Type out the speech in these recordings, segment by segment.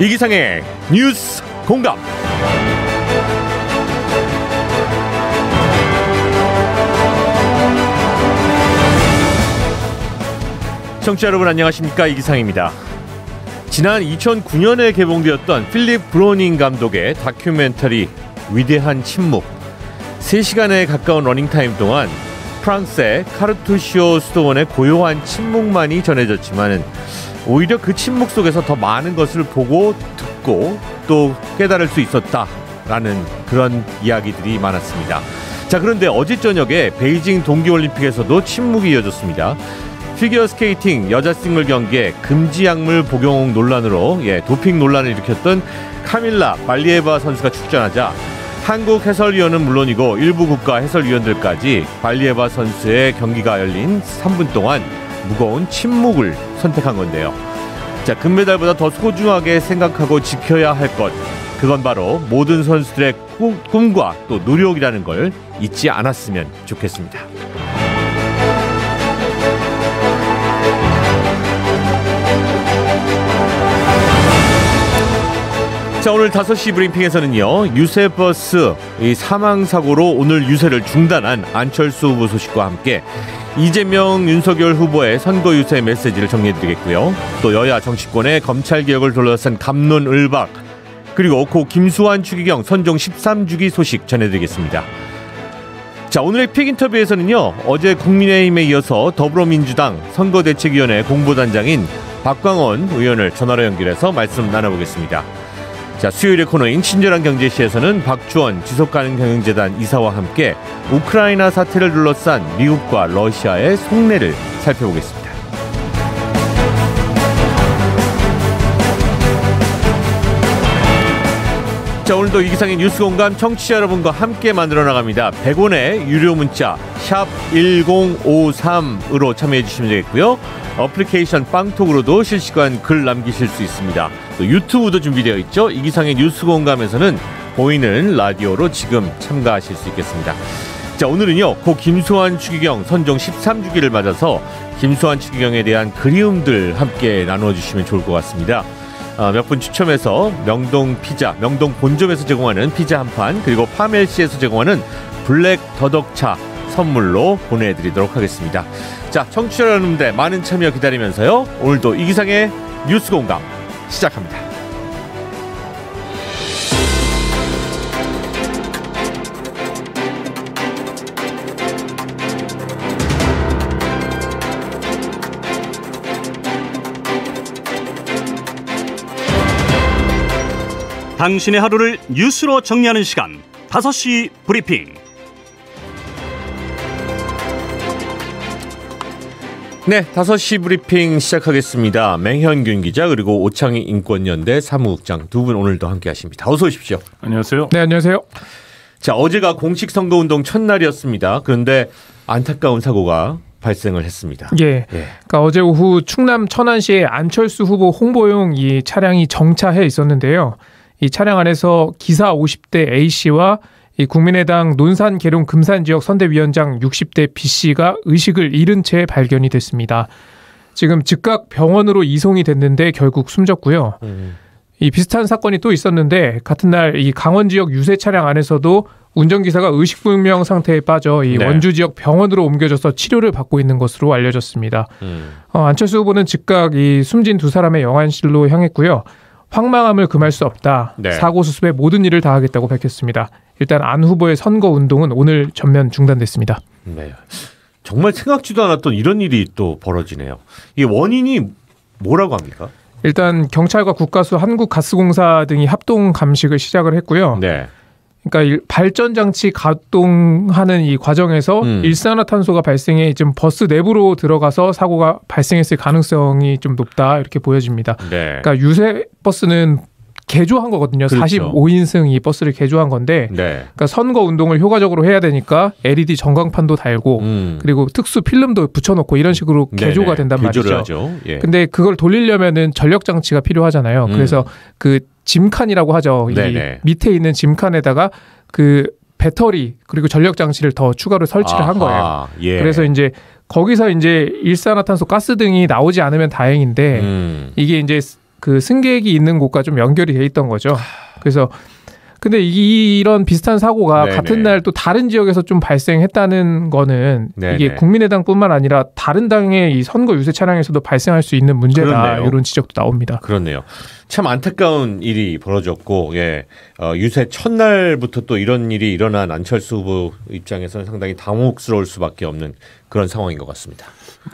이기상의 뉴스 공감. 청취자 여러분 안녕하십니까, 이기상입니다. 지난 2009년에 개봉되었던 필립 브로닝 감독의 다큐멘터리 위대한 침묵, 3시간에 가까운 러닝타임 동안 프랑스의 카르투시오 수도원의 고요한 침묵만이 전해졌지만 오히려 그 침묵 속에서 더 많은 것을 보고 듣고 또 깨달을 수 있었다라는 그런 이야기들이 많았습니다. 자, 그런데 어제 저녁에 베이징 동계올림픽에서도 침묵이 이어졌습니다. 피겨스케이팅 여자 싱글 경기에 금지 약물 복용 논란으로 도핑 논란을 일으켰던 카밀라 발리에바 선수가 출전하자 한국 해설위원은 물론이고 일부 국가 해설위원들까지 발리에바 선수의 경기가 열린 3분 동안 무거운 침묵을 선택한 건데요. 자, 금메달보다 더 소중하게 생각하고 지켜야 할 것, 그건 바로 모든 선수들의 꿈과 또 노력이라는 걸 잊지 않았으면 좋겠습니다. 자, 오늘 5시 브리핑에서는요, 유세버스 사망사고로 오늘 유세를 중단한 안철수 후보 소식과 함께 이재명, 윤석열 후보의 선거 유세 메시지를 정리해드리겠고요. 또 여야 정치권의 검찰개혁을 둘러싼 갑론을박, 그리고 고 김수환 추기경 선종 13주기 소식 전해드리겠습니다. 자, 오늘의 픽 인터뷰에서는요, 어제 국민의힘에 이어서 더불어민주당 선거대책위원회 공보단장인 박광원 의원을 전화로 연결해서 말씀 나눠보겠습니다. 자, 수요일의 코너인 친절한 경제시에서는 박주원 지속가능경영재단 이사와 함께 우크라이나 사태를 둘러싼 미국과 러시아의 속내를 살펴보겠습니다. 자, 오늘도 이기상의 뉴스공감 청취자 여러분과 함께 만들어 나갑니다. 100원의 유료 문자 샵 1053으로 참여해 주시면 되겠고요. 어플리케이션 빵톡으로도 실시간 글 남기실 수 있습니다. 또 유튜브도 준비되어 있죠. 이기상의 뉴스공감에서는 보이는 라디오로 지금 참가하실 수 있겠습니다. 자, 오늘은요, 고 김수환 추기경 선종 13주기를 맞아서 김수환 추기경에 대한 그리움들 함께 나눠주시면 좋을 것 같습니다. 몇 분 추첨해서 명동 피자, 명동 본점에서 제공하는 피자 한 판, 그리고 파멜시에서 제공하는 블랙 더덕차 선물로 보내드리도록 하겠습니다. 자, 청취자 여러분들 많은 참여 기다리면서요, 오늘도 이기상의 뉴스공감 시작합니다. 당신의 하루를 뉴스로 정리하는 시간, 5시 브리핑. 네, 5시 브리핑 시작하겠습니다. 맹현균 기자 그리고 오창희 인권연대 사무국장 두 분 오늘도 함께 하십니다. 어서 오십시오. 안녕하세요. 네, 안녕하세요. 자, 어제가 공식 선거운동 첫날이었습니다. 그런데 안타까운 사고가 발생을 했습니다. 예. 그러니까 어제 오후 충남 천안시에 안철수 후보 홍보용 이 차량이 정차해 있었는데요. 이 차량 안에서 기사 50대 A씨와 이 국민의당 논산 계룡 금산 지역 선대위원장 60대 B씨가 의식을 잃은 채 발견이 됐습니다. 지금 즉각 병원으로 이송이 됐는데 결국 숨졌고요. 이 비슷한 사건이 또 있었는데 같은 날 이 강원 지역 유세 차량 안에서도 운전기사가 의식불명 상태에 빠져 이 원주 지역 병원으로 옮겨져서 치료를 받고 있는 것으로 알려졌습니다. 안철수 후보는 즉각 이 숨진 두 사람의 영안실로 향했고요. 황망함을 금할 수 없다. 사고 수습에 모든 일을 다하겠다고 밝혔습니다. 일단 안 후보의 선거 운동은 오늘 전면 중단됐습니다. 네, 정말 생각지도 않았던 이런 일이 또 벌어지네요. 이 원인이 뭐라고 합니까? 일단 경찰과 국가수 한국가스공사 등이 합동 감식을 시작을 했고요. 네. 그러니까 발전 장치 가동하는 이 과정에서 일산화탄소가 발생해 좀 버스 내부로 들어가서 사고가 발생했을 가능성이 좀 높다 이렇게 보여집니다. 네. 그러니까 유세 버스는 개조한 거거든요. 그렇죠. 45인승 이 버스를 개조한 건데, 그러니까 선거 운동을 효과적으로 해야 되니까 LED 전광판도 달고 그리고 특수 필름도 붙여놓고 이런 식으로 개조가 된단 말이죠. 근데 그걸 돌리려면은 전력 장치가 필요하잖아요. 그래서 그 짐칸이라고 하죠. 이 밑에 있는 짐칸에다가 그 배터리 그리고 전력 장치를 더 추가로 설치를 한 거예요. 그래서 이제 거기서 이제 일산화탄소 가스 등이 나오지 않으면 다행인데 이게 이제 그 승객이 있는 곳과 좀 연결이 돼 있던 거죠. 그래서 근데 이런 비슷한 사고가 네네. 같은 날 또 다른 지역에서 좀 발생했다는 거는 네네. 이게 국민의당뿐만 아니라 다른 당의 이 선거 유세 차량에서도 발생할 수 있는 문제다. 그렇네요. 이런 지적도 나옵니다. 그렇네요. 참 안타까운 일이 벌어졌고, 예, 유세 첫날부터 또 이런 일이 일어난 안철수 후보 입장에서는 상당히 당혹스러울 수밖에 없는 그런 상황인 것 같습니다.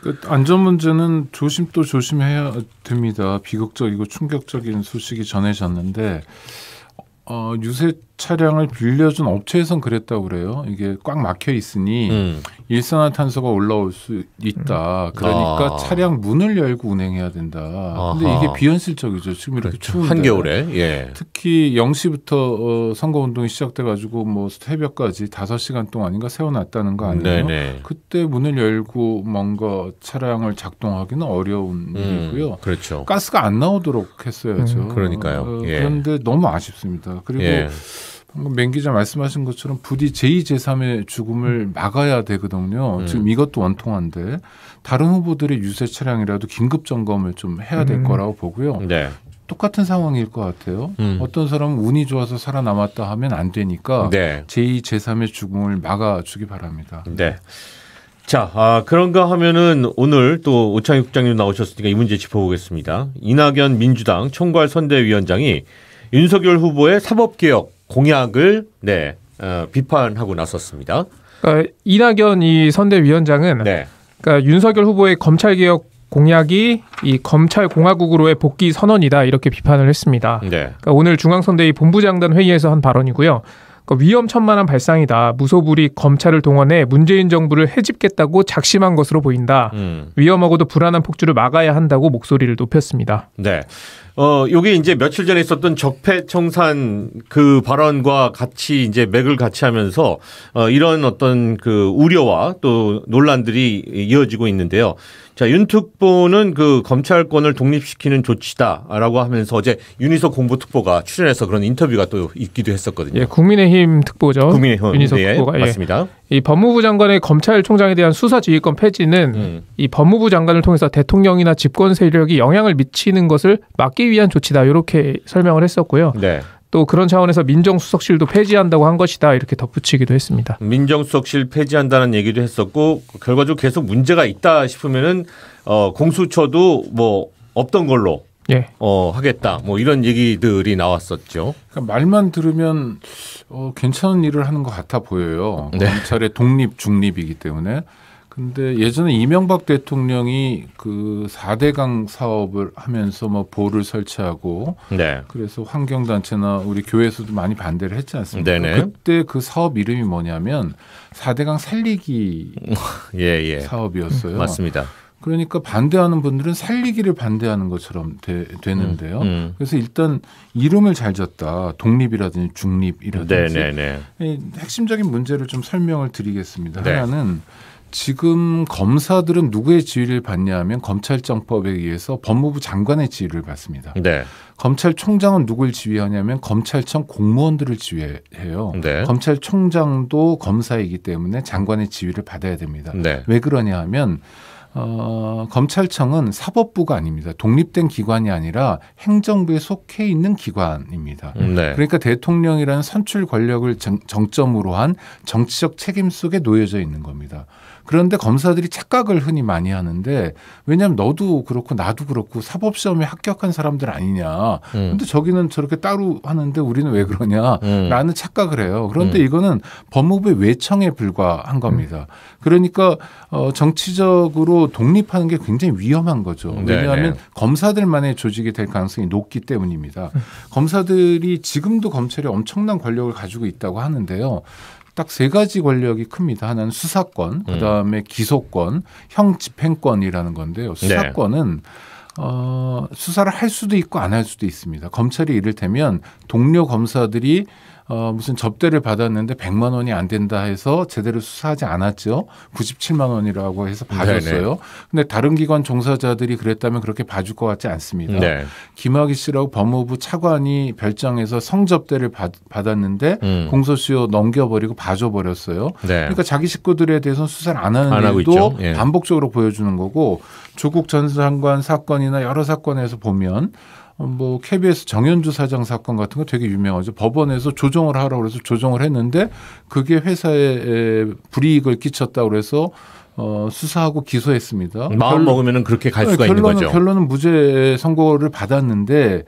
그 안전 문제는 조심 또 조심해야 됩니다. 비극적이고 충격적인 소식이 전해졌는데 유세 차량을 빌려준 업체에선 그랬다고 그래요. 이게 꽉 막혀 있으니 일산화탄소가 올라올 수 있다. 그러니까 차량 문을 열고 운행해야 된다. 근데 아하. 이게 비현실적이죠. 지금 이렇게 그렇죠. 추운데. 한겨울에. 예. 특히 0시부터 선거운동이 시작돼가지고 뭐 새벽까지 5시간 동안인가 세워놨다는 거 아니에요? 네네. 그때 문을 열고 뭔가 차량을 작동하기는 어려운 일이고요. 그렇죠. 가스가 안 나오도록 했어야죠. 그러니까요. 예. 그런데 너무 아쉽습니다. 그리고 예. 방금 맹 기자 말씀하신 것처럼 부디 제2, 제3의 죽음을 막아야 되거든요. 지금 이것도 원통한데 다른 후보들의 유세 차량이라도 긴급 점검을 좀 해야 될 거라고 보고요. 네. 똑같은 상황일 것 같아요. 어떤 사람은 운이 좋아서 살아남았다 하면 안 되니까 네. 제2, 제3의 죽음을 막아주기 바랍니다. 네. 자, 그런가 하면은 오늘 또 오창익 국장님 나오셨으니까 이 문제 짚어보겠습니다. 이낙연 민주당 총괄 선대위원장이 윤석열 후보의 사법개혁 공약을 비판하고 나섰습니다. 그러니까 이낙연 이 선대위원장은 네. 그러니까 윤석열 후보의 검찰개혁 공약이 이 검찰공화국으로의 복귀 선언이다 이렇게 비판을 했습니다. 네. 그러니까 오늘 중앙선대위 본부장단 회의에서 한 발언이고요. 그러니까 위험천만한 발상이다. 무소불위 검찰을 동원해 문재인 정부를 해집겠다고 작심한 것으로 보인다. 위험하고도 불안한 폭주를 막아야 한다고 목소리를 높였습니다. 네. 요게 이제 며칠 전에 있었던 적폐청산 그 발언과 같이 이제 맥을 같이 하면서 이런 어떤 그 우려와 또 논란들이 이어지고 있는데요. 자, 윤 특보는 그 검찰권을 독립시키는 조치다라고 하면서 어제 윤희석 공보특보가 출연해서 그런 인터뷰가 또 있기도 했었거든요. 예, 국민의힘 특보죠. 국민의힘 윤희석 예, 특보가 맞습니다. 이 법무부 장관의 검찰총장에 대한 수사지휘권 폐지는 이 법무부 장관을 통해서 대통령이나 집권 세력이 영향을 미치는 것을 막기 위한 조치다 이렇게 설명을 했었고요. 네. 또 그런 차원에서 민정수석실도 폐지한다고 한 것이다 이렇게 덧붙이기도 했습니다. 민정수석실 폐지한다는 얘기도 했었고 결과적으로 계속 문제가 있다 싶으면은 공수처도 뭐 없던 걸로 예. 하겠다 뭐 이런 얘기들이 나왔었죠. 그러니까 말만 들으면 괜찮은 일을 하는 것 같아 보여요. 네. 검찰의 독립, 중립이기 때문에. 근데 예전에 이명박 대통령이 그 4대강 사업을 하면서 뭐 보를 설치하고 네. 그래서 환경단체나 우리 교회에서도 많이 반대를 했지 않습니까? 네네. 그때 그 사업 이름이 뭐냐면 4대강 살리기 예. 사업이었어요. 맞습니다. 그러니까 반대하는 분들은 살리기를 반대하는 것처럼 되는데요. 그래서 일단 이름을 잘 졌다. 독립이라든지 중립이라든지. 네네네. 핵심적인 문제를 좀 설명을 드리겠습니다. 네. 하나는 지금 검사들은 누구의 지휘를 받냐 하면 검찰청법에 의해서 법무부 장관의 지휘를 받습니다. 네. 검찰총장은 누굴 지휘하냐면 검찰청 공무원들을 지휘해요. 네. 검찰총장도 검사이기 때문에 장관의 지휘를 받아야 됩니다. 네. 왜 그러냐 하면 검찰청은 사법부가 아닙니다. 독립된 기관이 아니라 행정부에 속해 있는 기관입니다. 네. 그러니까 대통령이라는 선출 권력을 정점으로 한 정치적 책임 속에 놓여져 있는 겁니다. 그런데 검사들이 착각을 흔히 많이 하는데 왜냐하면 너도 그렇고 나도 그렇고 사법시험에 합격한 사람들 아니냐. 그런데 저기는 저렇게 따로 하는데 우리는 왜 그러냐. 라는 착각을 해요. 그런데 이거는 법무부의 외청에 불과한 겁니다. 그러니까 정치적으로 독립하는 게 굉장히 위험한 거죠. 왜냐하면 네네. 검사들만의 조직이 될 가능성이 높기 때문입니다. 검사들이 지금도 검찰이 엄청난 권력을 가지고 있다고 하는데요. 딱 3가지 권력이 큽니다. 하나는 수사권, 그다음에 기소권, 형집행권이라는 건데요. 수사권은 수사를 할 수도 있고 안 할 수도 있습니다. 검찰이 이를테면 동료 검사들이 무슨 접대를 받았는데 100만 원이 안 된다 해서 제대로 수사하지 않았죠. 97만 원이라고 해서 봐줬어요. 근데 다른 기관 종사자들이 그랬다면 그렇게 봐줄 것 같지 않습니다. 네. 김학의 씨라고 법무부 차관이 별장에서 성접대를 받았는데 공소시효 넘겨버리고 봐줘버렸어요. 네. 그러니까 자기 식구들에 대해서는 수사를 안 하는 안 하고 일도 있죠. 예. 반복적으로 보여주는 거고 조국 전 장관 사건이나 여러 사건에서 보면 뭐 KBS 정현주 사장 사건 같은 거 되게 유명하죠. 법원에서 조정을 하라고 그래서 조정을 했는데 그게 회사에 불이익을 끼쳤다고 그래서 수사하고 기소했습니다. 마음 먹으면 그렇게 갈 수가 있는 거죠. 결론은 무죄 선고를 받았는데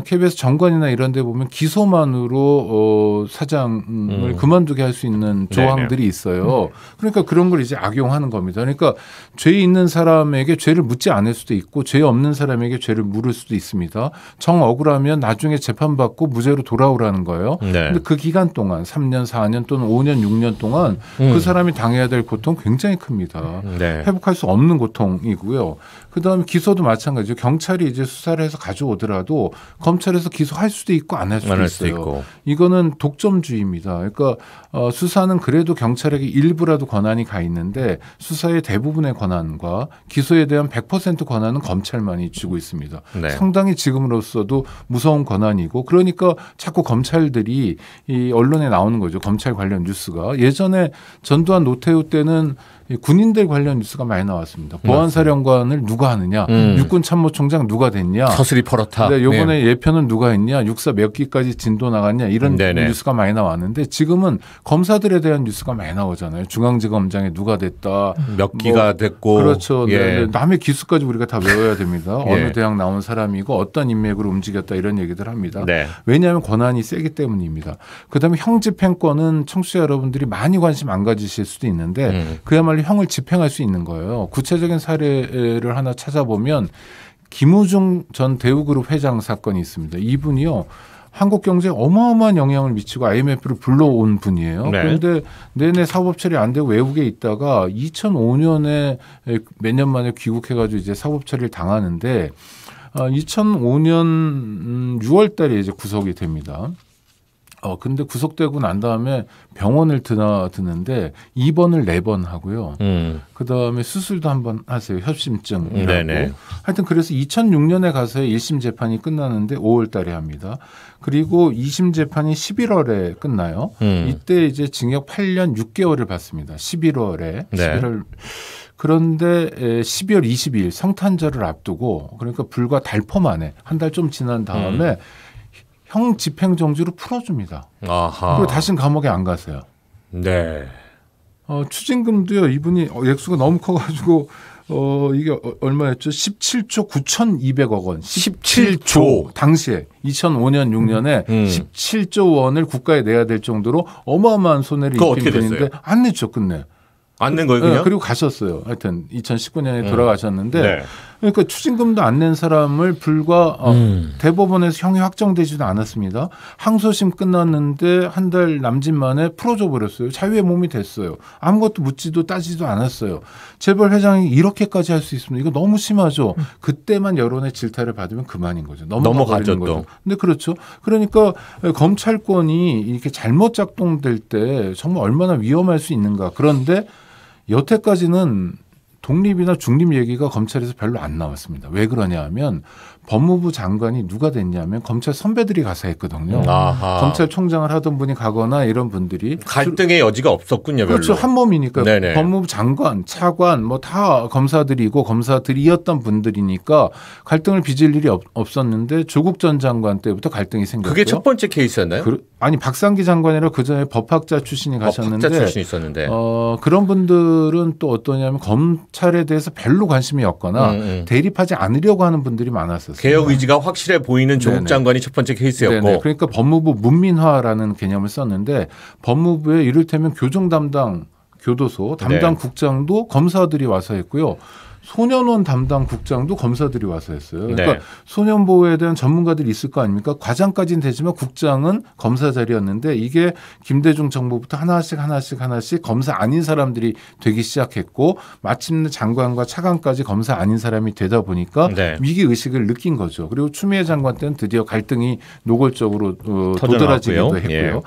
KBS 정관이나 이런 데 보면 기소만으로 사장을 그만두게 할 수 있는 조항들이 있어요. 그러니까 그런 걸 이제 악용하는 겁니다. 그러니까 죄 있는 사람에게 죄를 묻지 않을 수도 있고 죄 없는 사람에게 죄를 물을 수도 있습니다. 정 억울하면 나중에 재판받고 무죄로 돌아오라는 거예요. 그런데 그 기간 동안 3년, 4년 또는 5년, 6년 동안 그 사람이 당해야 될 고통 굉장히 큽니다. 회복할 수 없는 고통이고요. 그다음에 기소도 마찬가지죠. 경찰이 이제 수사를 해서 가져오더라도 검찰에서 기소할 수도 있고 안 할 수도 있어요. 이거는 독점주의입니다. 그러니까 수사는 그래도 경찰에게 일부라도 권한이 가 있는데 수사의 대부분의 권한과 기소에 대한 100% 권한은 검찰만이 쥐고 있습니다. 상당히 지금으로서도 무서운 권한이고 그러니까 자꾸 검찰들이 이 언론에 나오는 거죠. 검찰 관련 뉴스가. 예전에 전두환 노태우 때는 군인들 관련 뉴스가 많이 나왔습니다. 보안사령관을 누가 하느냐, 육군참모총장 누가 됐냐, 서슬이 퍼렇다. 이번에 예편은 누가 했냐, 육사 몇 기까지 진도 나갔냐 이런 뉴스가 많이 나왔는데 지금은 검사들에 대한 뉴스가 많이 나오잖아요. 중앙지검장에 누가 됐다, 몇 기가 됐고, 그렇죠. 남의 기수까지 우리가 다 외워야 됩니다. 어느 대학 나온 사람이고 어떤 인맥으로 움직였다 이런 얘기들 합니다. 왜냐하면 권한이 세기 때문입니다. 그다음에 형집행권은 청취자 여러분들이 많이 관심 안 가지실 수도 있는데 그야말로 형을 집행할 수 있는 거예요. 구체적인 사례를 하나 찾아보면 김우중 전 대우그룹 회장 사건이 있습니다. 이분이요. 한국 경제에 어마어마한 영향을 미치고 IMF를 불러온 분이에요. 그런데 내내 사법 처리 안 되고 외국에 있다가 2005년에 몇 년 만에 귀국해가지고 이제 사법 처리를 당하는데 2005년 6월 달에 이제 구속이 됩니다. 근데 구속되고 난 다음에 병원을 드는데 입원을 4번 하고요. 그 다음에 수술도 한번 하세요. 협심증이라고. 하여튼 그래서 2006년에 가서 1심 재판이 끝나는데 5월 달에 합니다. 그리고 2심 재판이 11월에 끝나요. 이때 이제 징역 8년 6개월을 받습니다. 11월에. 11월. 그런데 12월 22일 성탄절을 앞두고 그러니까 불과 달포 만에 한 달 좀 지난 다음에 형 집행정지로 풀어줍니다. 그리고 다시는 감옥에 안 가세요. 추징금도요. 이분이 액수가 너무 커가지고 이게 얼마였죠? 17조 9,200억 원. 17조. 당시에 2005년 6년에 17조 원을 국가에 내야 될 정도로 어마어마한 손해를 입힌 분인데 안 냈죠. 끝내. 안 낸 거예요, 그냥? 그리고 가셨어요. 하여튼 2019년에 돌아가셨는데 그러니까 추징금도 안 낸 사람을 불과 대법원에서 형이 확정되지도 않았습니다. 항소심 끝났는데 한 달 남짓 만에 풀어줘 버렸어요. 자유의 몸이 됐어요. 아무것도 묻지도 따지도 않았어요. 재벌 회장이 이렇게까지 할 수 있습니다. 이거 너무 심하죠. 그때만 여론의 질타를 받으면 그만인 거죠. 넘어가죠 또. 근데 그렇죠. 그러니까 검찰권이 이렇게 잘못 작동될 때 정말 얼마나 위험할 수 있는가. 그런데 여태까지는 독립이나 중립 얘기가 검찰에서 별로 안 나왔습니다. 왜 그러냐 하면 법무부 장관이 누가 됐냐면 검찰 선배들이 가서 했거든요. 검찰총장을 하던 분이 가거나 이런 분들이. 갈등의 여지가 없었군요. 별로. 그렇죠. 한 몸이니까. 법무부 장관, 차관 뭐 다 검사들이고 검사들이었던 분들이니까 갈등을 빚을 일이 없었는데 조국 전 장관 때부터 갈등이 생겼죠. 그게 첫 번째 케이스였나요? 아니 박상기 장관이라 그전에 법학자 출신이 가셨는데. 법학자 출신이 있었는데. 그런 분들은 또 어떠냐면 검찰에 대해서 별로 관심이 없거나 대립하지 않으려고 하는 분들이 많았어요. 개혁 의지가 확실해 보이는 조국 장관이 첫 번째 케이스였고. 그러니까 법무부 문민화라는 개념을 썼는데 법무부에 이를테면 교정 담당 교도소 담당 국장도 검사들이 와서 했고요. 소년원 담당 국장도 검사들이 와서 했어요. 그러니까 소년 보호에 대한 전문가들이 있을 거 아닙니까? 과장까지는 되지만 국장은 검사 자리였는데 이게 김대중 정부부터 하나씩 검사 아닌 사람들이 되기 시작했고 마침내 장관과 차관까지 검사 아닌 사람이 되다 보니까 위기 의식을 느낀 거죠. 그리고 추미애 장관 때는 드디어 갈등이 노골적으로 도드라지기도 했고요.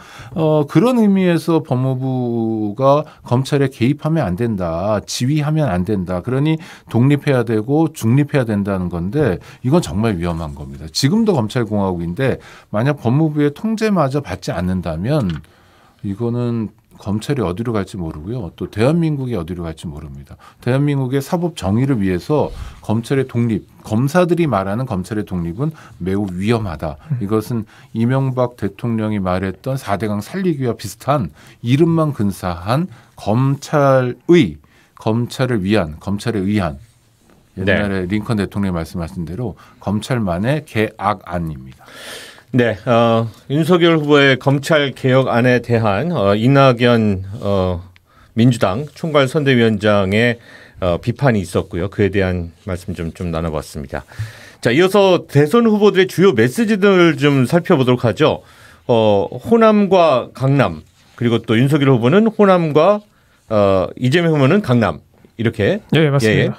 그런 의미에서 법무부가 검찰에 개입하면 안 된다. 지휘하면 안 된다. 그러니 독립해야 되고 중립해야 된다는 건데 이건 정말 위험한 겁니다. 지금도 검찰공화국인데 만약 법무부의 통제마저 받지 않는다면 이거는 검찰이 어디로 갈지 모르고요. 또 대한민국이 어디로 갈지 모릅니다. 대한민국의 사법 정의를 위해서 검찰의 독립, 검사들이 말하는 검찰의 독립은 매우 위험하다. 이것은 이명박 대통령이 말했던 4대강 살리기와 비슷한 이름만 근사한 검찰을 의한 옛날에 링컨 대통령이 말씀하신 대로 검찰만의 개악안입니다. 네, 윤석열 후보의 검찰 개혁안에 대한 이낙연 민주당 총괄선대위원장의 비판이 있었고요. 그에 대한 말씀 좀 나눠봤습니다. 자, 이어서 대선 후보들의 주요 메시지들을 좀 살펴보도록 하죠. 호남과 강남, 그리고 또 윤석열 후보는 호남과 이재명 후보는 강남, 이렇게. 네, 맞습니다. 예.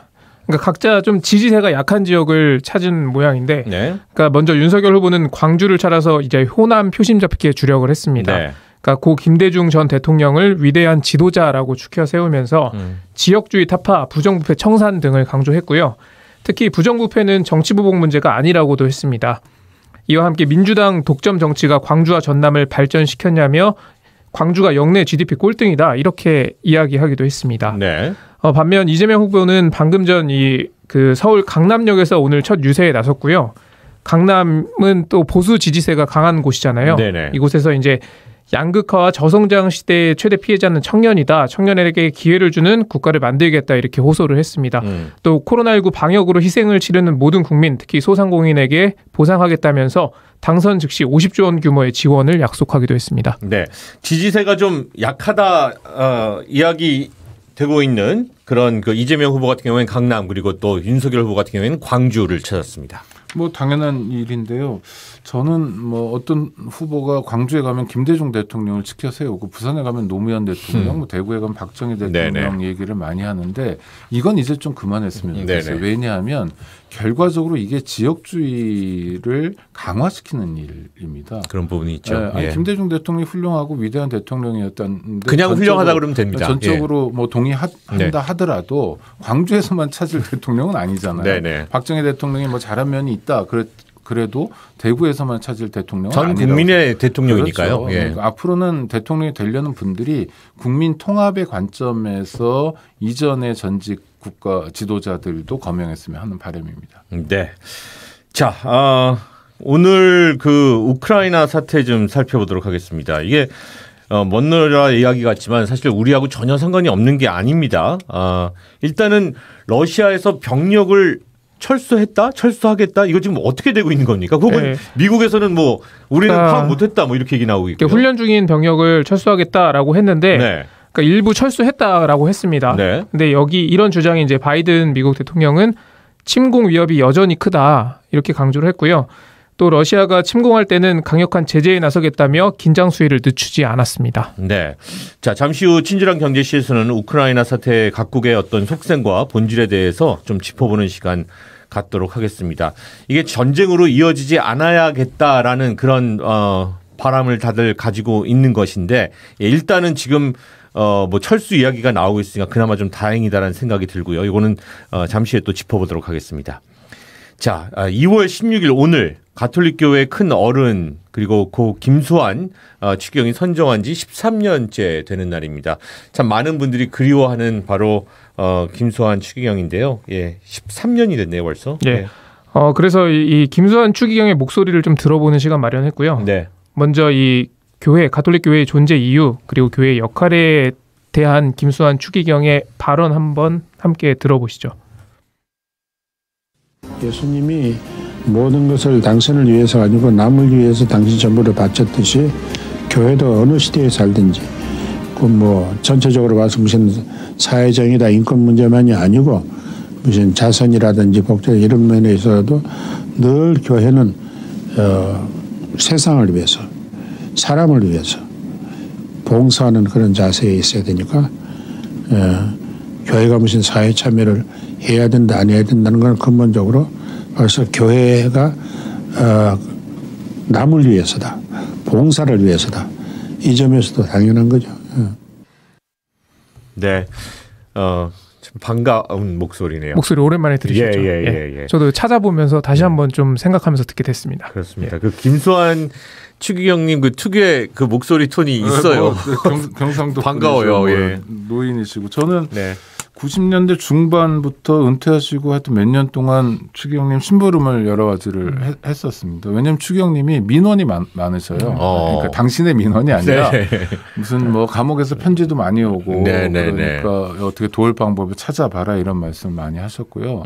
그러니까 각자 좀 지지세가 약한 지역을 찾은 모양인데, 네. 그러니까 먼저 윤석열 후보는 광주를 찾아서 이제 호남 표심 잡기에 주력을 했습니다. 네. 그러니까 고 김대중 전 대통령을 위대한 지도자라고 추켜 세우면서 지역주의 타파, 부정부패 청산 등을 강조했고요. 특히 부정부패는 정치보복 문제가 아니라고도 했습니다. 이와 함께 민주당 독점 정치가 광주와 전남을 발전시켰냐며 광주가 역내 GDP 꼴등이다 이렇게 이야기하기도 했습니다. 네. 반면 이재명 후보는 방금 전 그 서울 강남역에서 오늘 첫 유세에 나섰고요. 강남은 또 보수 지지세가 강한 곳이잖아요. 네네. 이곳에서 이제 양극화와 저성장 시대의 최대 피해자는 청년이다. 청년에게 기회를 주는 국가를 만들겠다 이렇게 호소를 했습니다. 또 코로나19 방역으로 희생을 치르는 모든 국민, 특히 소상공인에게 보상하겠다면서 당선 즉시 50조 원 규모의 지원을 약속하기도 했습니다. 네, 지지세가 좀 약하다 이야기 되고 있는 그런 그 이재명 후보 같은 경우에는 강남, 그리고 또 윤석열 후보 같은 경우에는 광주를 찾았습니다. 뭐 당연한 일인데요. 저는 뭐 어떤 후보가 광주에 가면 김대중 대통령을 지켜 세우고 부산에 가면 노무현 대통령, 뭐 대구에 가면 박정희 대통령 얘기를 많이 하는데 이건 이제 좀 그만했으면 좋겠어요. 왜냐하면 결과적으로 이게 지역주의를 강화시키는 일입니다. 그런 부분이 있죠. 네, 아니, 김대중 대통령이 훌륭하고 위대한 대통령이었다는데 그냥 훌륭하다 그러면 됩니다. 전적으로 뭐 동의한다 하더라도 광주에서만 찾을 대통령은 아니잖아요. 네네. 박정희 대통령이 뭐 잘한 면이 있다. 그래도 대구에서만 찾을 대통령은 전 아니라고. 국민의 대통령이니까요. 그렇죠. 예. 그러니까 앞으로는 대통령이 되려는 분들이 국민 통합의 관점에서 이전의 전직 국가 지도자들도 거명했으면 하는 바람입니다. 네. 자, 오늘 그 우크라이나 사태 좀 살펴보도록 하겠습니다. 이게 먼 나라 이야기 같지만 사실 우리하고 전혀 상관이 없는 게 아닙니다. 일단은 러시아에서 병력을 철수하겠다? 이거 지금 어떻게 되고 있는 겁니까? 그건 미국에서는 뭐 우리는 파악 못했다 뭐 이렇게 얘기 나오고 있고요. 훈련 중인 병력을 철수하겠다라고 했는데 그러니까 일부 철수했다라고 했습니다. 근데 여기 이런 주장이 이제 바이든 미국 대통령은 침공 위협이 여전히 크다 이렇게 강조를 했고요. 또 러시아가 침공할 때는 강력한 제재에 나서겠다며 긴장 수위를 늦추지 않았습니다. 네. 자, 잠시 후 친절한 경제시에서는 우크라이나 사태 각국의 어떤 속셈과 본질에 대해서 좀 짚어보는 시간 갖도록 하겠습니다. 이게 전쟁으로 이어지지 않아야겠다라는 그런 바람을 다들 가지고 있는 것인데 일단은 지금 뭐 철수 이야기가 나오고 있으니까 그나마 좀 다행이다라는 생각이 들고요. 이거는 잠시 후에 또 짚어보도록 하겠습니다. 자, 2월 16일 오늘 가톨릭교회 큰 어른 그리고 고 김수환 추기경이 선정한 지 13년째 되는 날입니다. 참 많은 분들이 그리워하는 바로 김수환 추기경인데요. 예, 13년이 됐네요 벌써. 예. 네. 그래서 이 김수환 추기경의 목소리를 좀 들어보는 시간 마련했고요. 네. 먼저 이 교회 가톨릭 교회의 존재 이유 그리고 교회의 역할에 대한 김수환 추기경의 발언 한번 함께 들어보시죠. 예수님이 모든 것을 당신을 위해서 아니고 남을 위해서 당신 전부를 바쳤듯이 교회도 어느 시대에 살든지 그 뭐 전체적으로 봐서 무슨 사회정의다 인권 문제만이 아니고 무슨 자선이라든지 복지 이런 면에 있어서도 늘 교회는 세상을 위해서 사람을 위해서 봉사하는 그런 자세에 있어야 되니까 교회가 무슨 사회 참여를 해야 된다 안 해야 된다는 건 근본적으로 벌써 교회가 남을 위해서다. 봉사를 위해서다. 이 점에서도 당연한 거죠. 네. 참 반가운 목소리네요. 목소리 오랜만에 들으셨죠? 예. 저도 찾아보면서 다시 한번 좀 생각하면서 듣게 됐습니다. 그렇습니다. 그 김수환 추기경님 그 특유의 그 목소리 톤이 있어요. 경상도 반가워요. 예. 노인이시고 저는 네. 90년대 중반부터 은퇴하시고 하여튼 몇 년 동안 추기경님 심부름을 여러 가지를 했었습니다. 왜냐하면 추기경님이 민원이 많으셔요. 그러니까 당신의 민원이 아니라 네. 무슨 뭐 감옥에서 편지도 많이 오고 네. 그러니까 어떻게 도울 방법을 찾아봐라 이런 말씀 많이 하셨고요.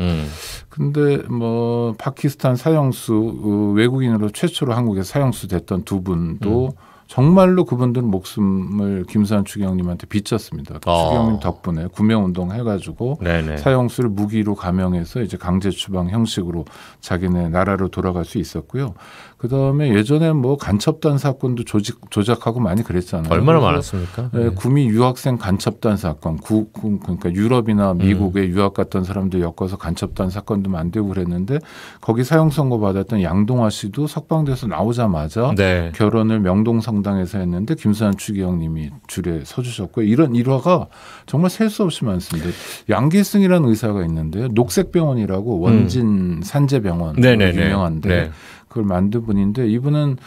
근데 뭐 파키스탄 사형수 외국인으로 최초로 한국에 사형수 됐던 두 분도 정말로 그분들은 목숨을 김수환 추기경님한테 비쳤습니다. 추기경님 덕분에 구명운동 해가지고 사형수를 무기로 감형해서 이제 강제 추방 형식으로 자기네 나라로 돌아갈 수 있었고요. 그 다음에 예전에 뭐 간첩단 사건도 조작하고 많이 그랬잖아요. 얼마나 많았습니까? 구미 유학생 간첩단 사건, 그러니까 유럽이나 미국에 유학 갔던 사람들 엮어서 간첩단 사건도 만들고 그랬는데 거기 사형 선고 받았던 양동화 씨도 석방돼서 나오자마자 결혼을 명동성당에서 했는데 김수환 추기경님이 줄에 서주셨고요. 이런 일화가 정말 셀 수 없이 많습니다. 양기승이라는 의사가 있는데요. 녹색병원이라고 원진 산재병원 유명한데 그걸 만든 분인데 이분은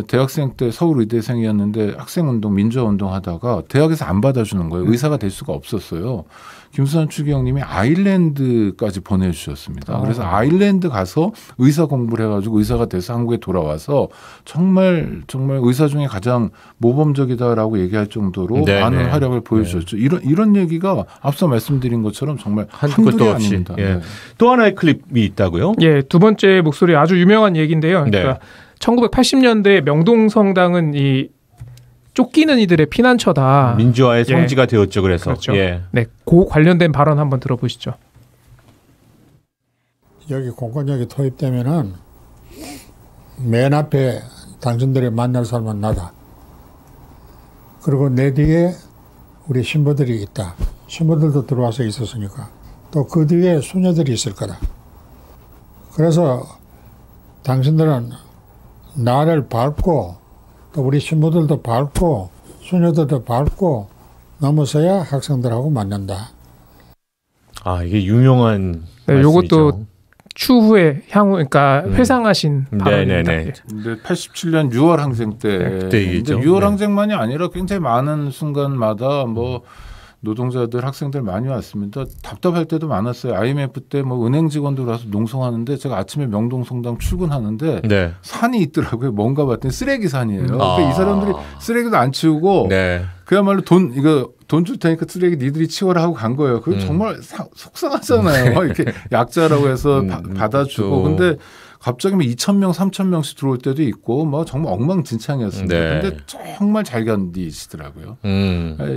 대학생 때 서울의대생이었는데 학생운동 민주화운동 하다가 대학에서 안 받아주는 거예요. 의사가 될 수가 없었어요. 김수환 추기경님이 아일랜드까지 보내주셨습니다. 그래서 아일랜드 가서 의사 공부를 해가지고 의사가 돼서 한국에 돌아와서 정말 의사 중에 가장 모범적이다라고 얘기할 정도로 많은 활약을 보여주셨죠. 이런 얘기가 앞서 말씀드린 것처럼 정말 한둘이 아닙니다. 또 하나의 클립이 있다고요? 예, 두 번째 목소리 아주 유명한 얘기인데요. 그러니까 1980년대 명동성당은 이 쫓기는 이들의 피난처다. 민주화의 성지가 되었죠. 그래서. 그렇죠. 네, 그 관련된 발언 한번 들어보시죠. 여기 공권력이 투입되면은 맨 앞에 당신들이 만날 사람은 나다. 그리고 내 뒤에 우리 신부들이 있다. 신부들도 들어와서 있었으니까. 또 그 뒤에 수녀들이 있을 거다. 그래서 당신들은 나를 밟고 또 우리 신부들도 밟고 수녀들도 밟고 넘어서야 학생들하고 만난다. 이게 유명한 말씀이죠. 이것도 추후에 그러니까 회상하신 발언입니다. 근데 87년 6월 항쟁 때 6월 항쟁만이 아니라 굉장히 많은 순간마다 뭐 노동자들, 학생들 많이 왔습니다. 답답할 때도 많았어요. IMF 때 뭐 은행 직원들 와서 농성하는데 제가 아침에 명동성당 출근하는데 산이 있더라고요. 뭔가 봤더니 쓰레기 산이에요. 그러니까 이 사람들이 쓰레기도 안 치우고 그야말로 돈 줄 테니까 쓰레기 니들이 치워라 하고 간 거예요. 그거 정말 속상하잖아요. 이렇게 약자라고 해서 받아주고. 근데 갑자기 2,000명, 3,000명씩 들어올 때도 있고 뭐 정말 엉망진창이었습니다. 근데 정말 잘 견디시더라고요.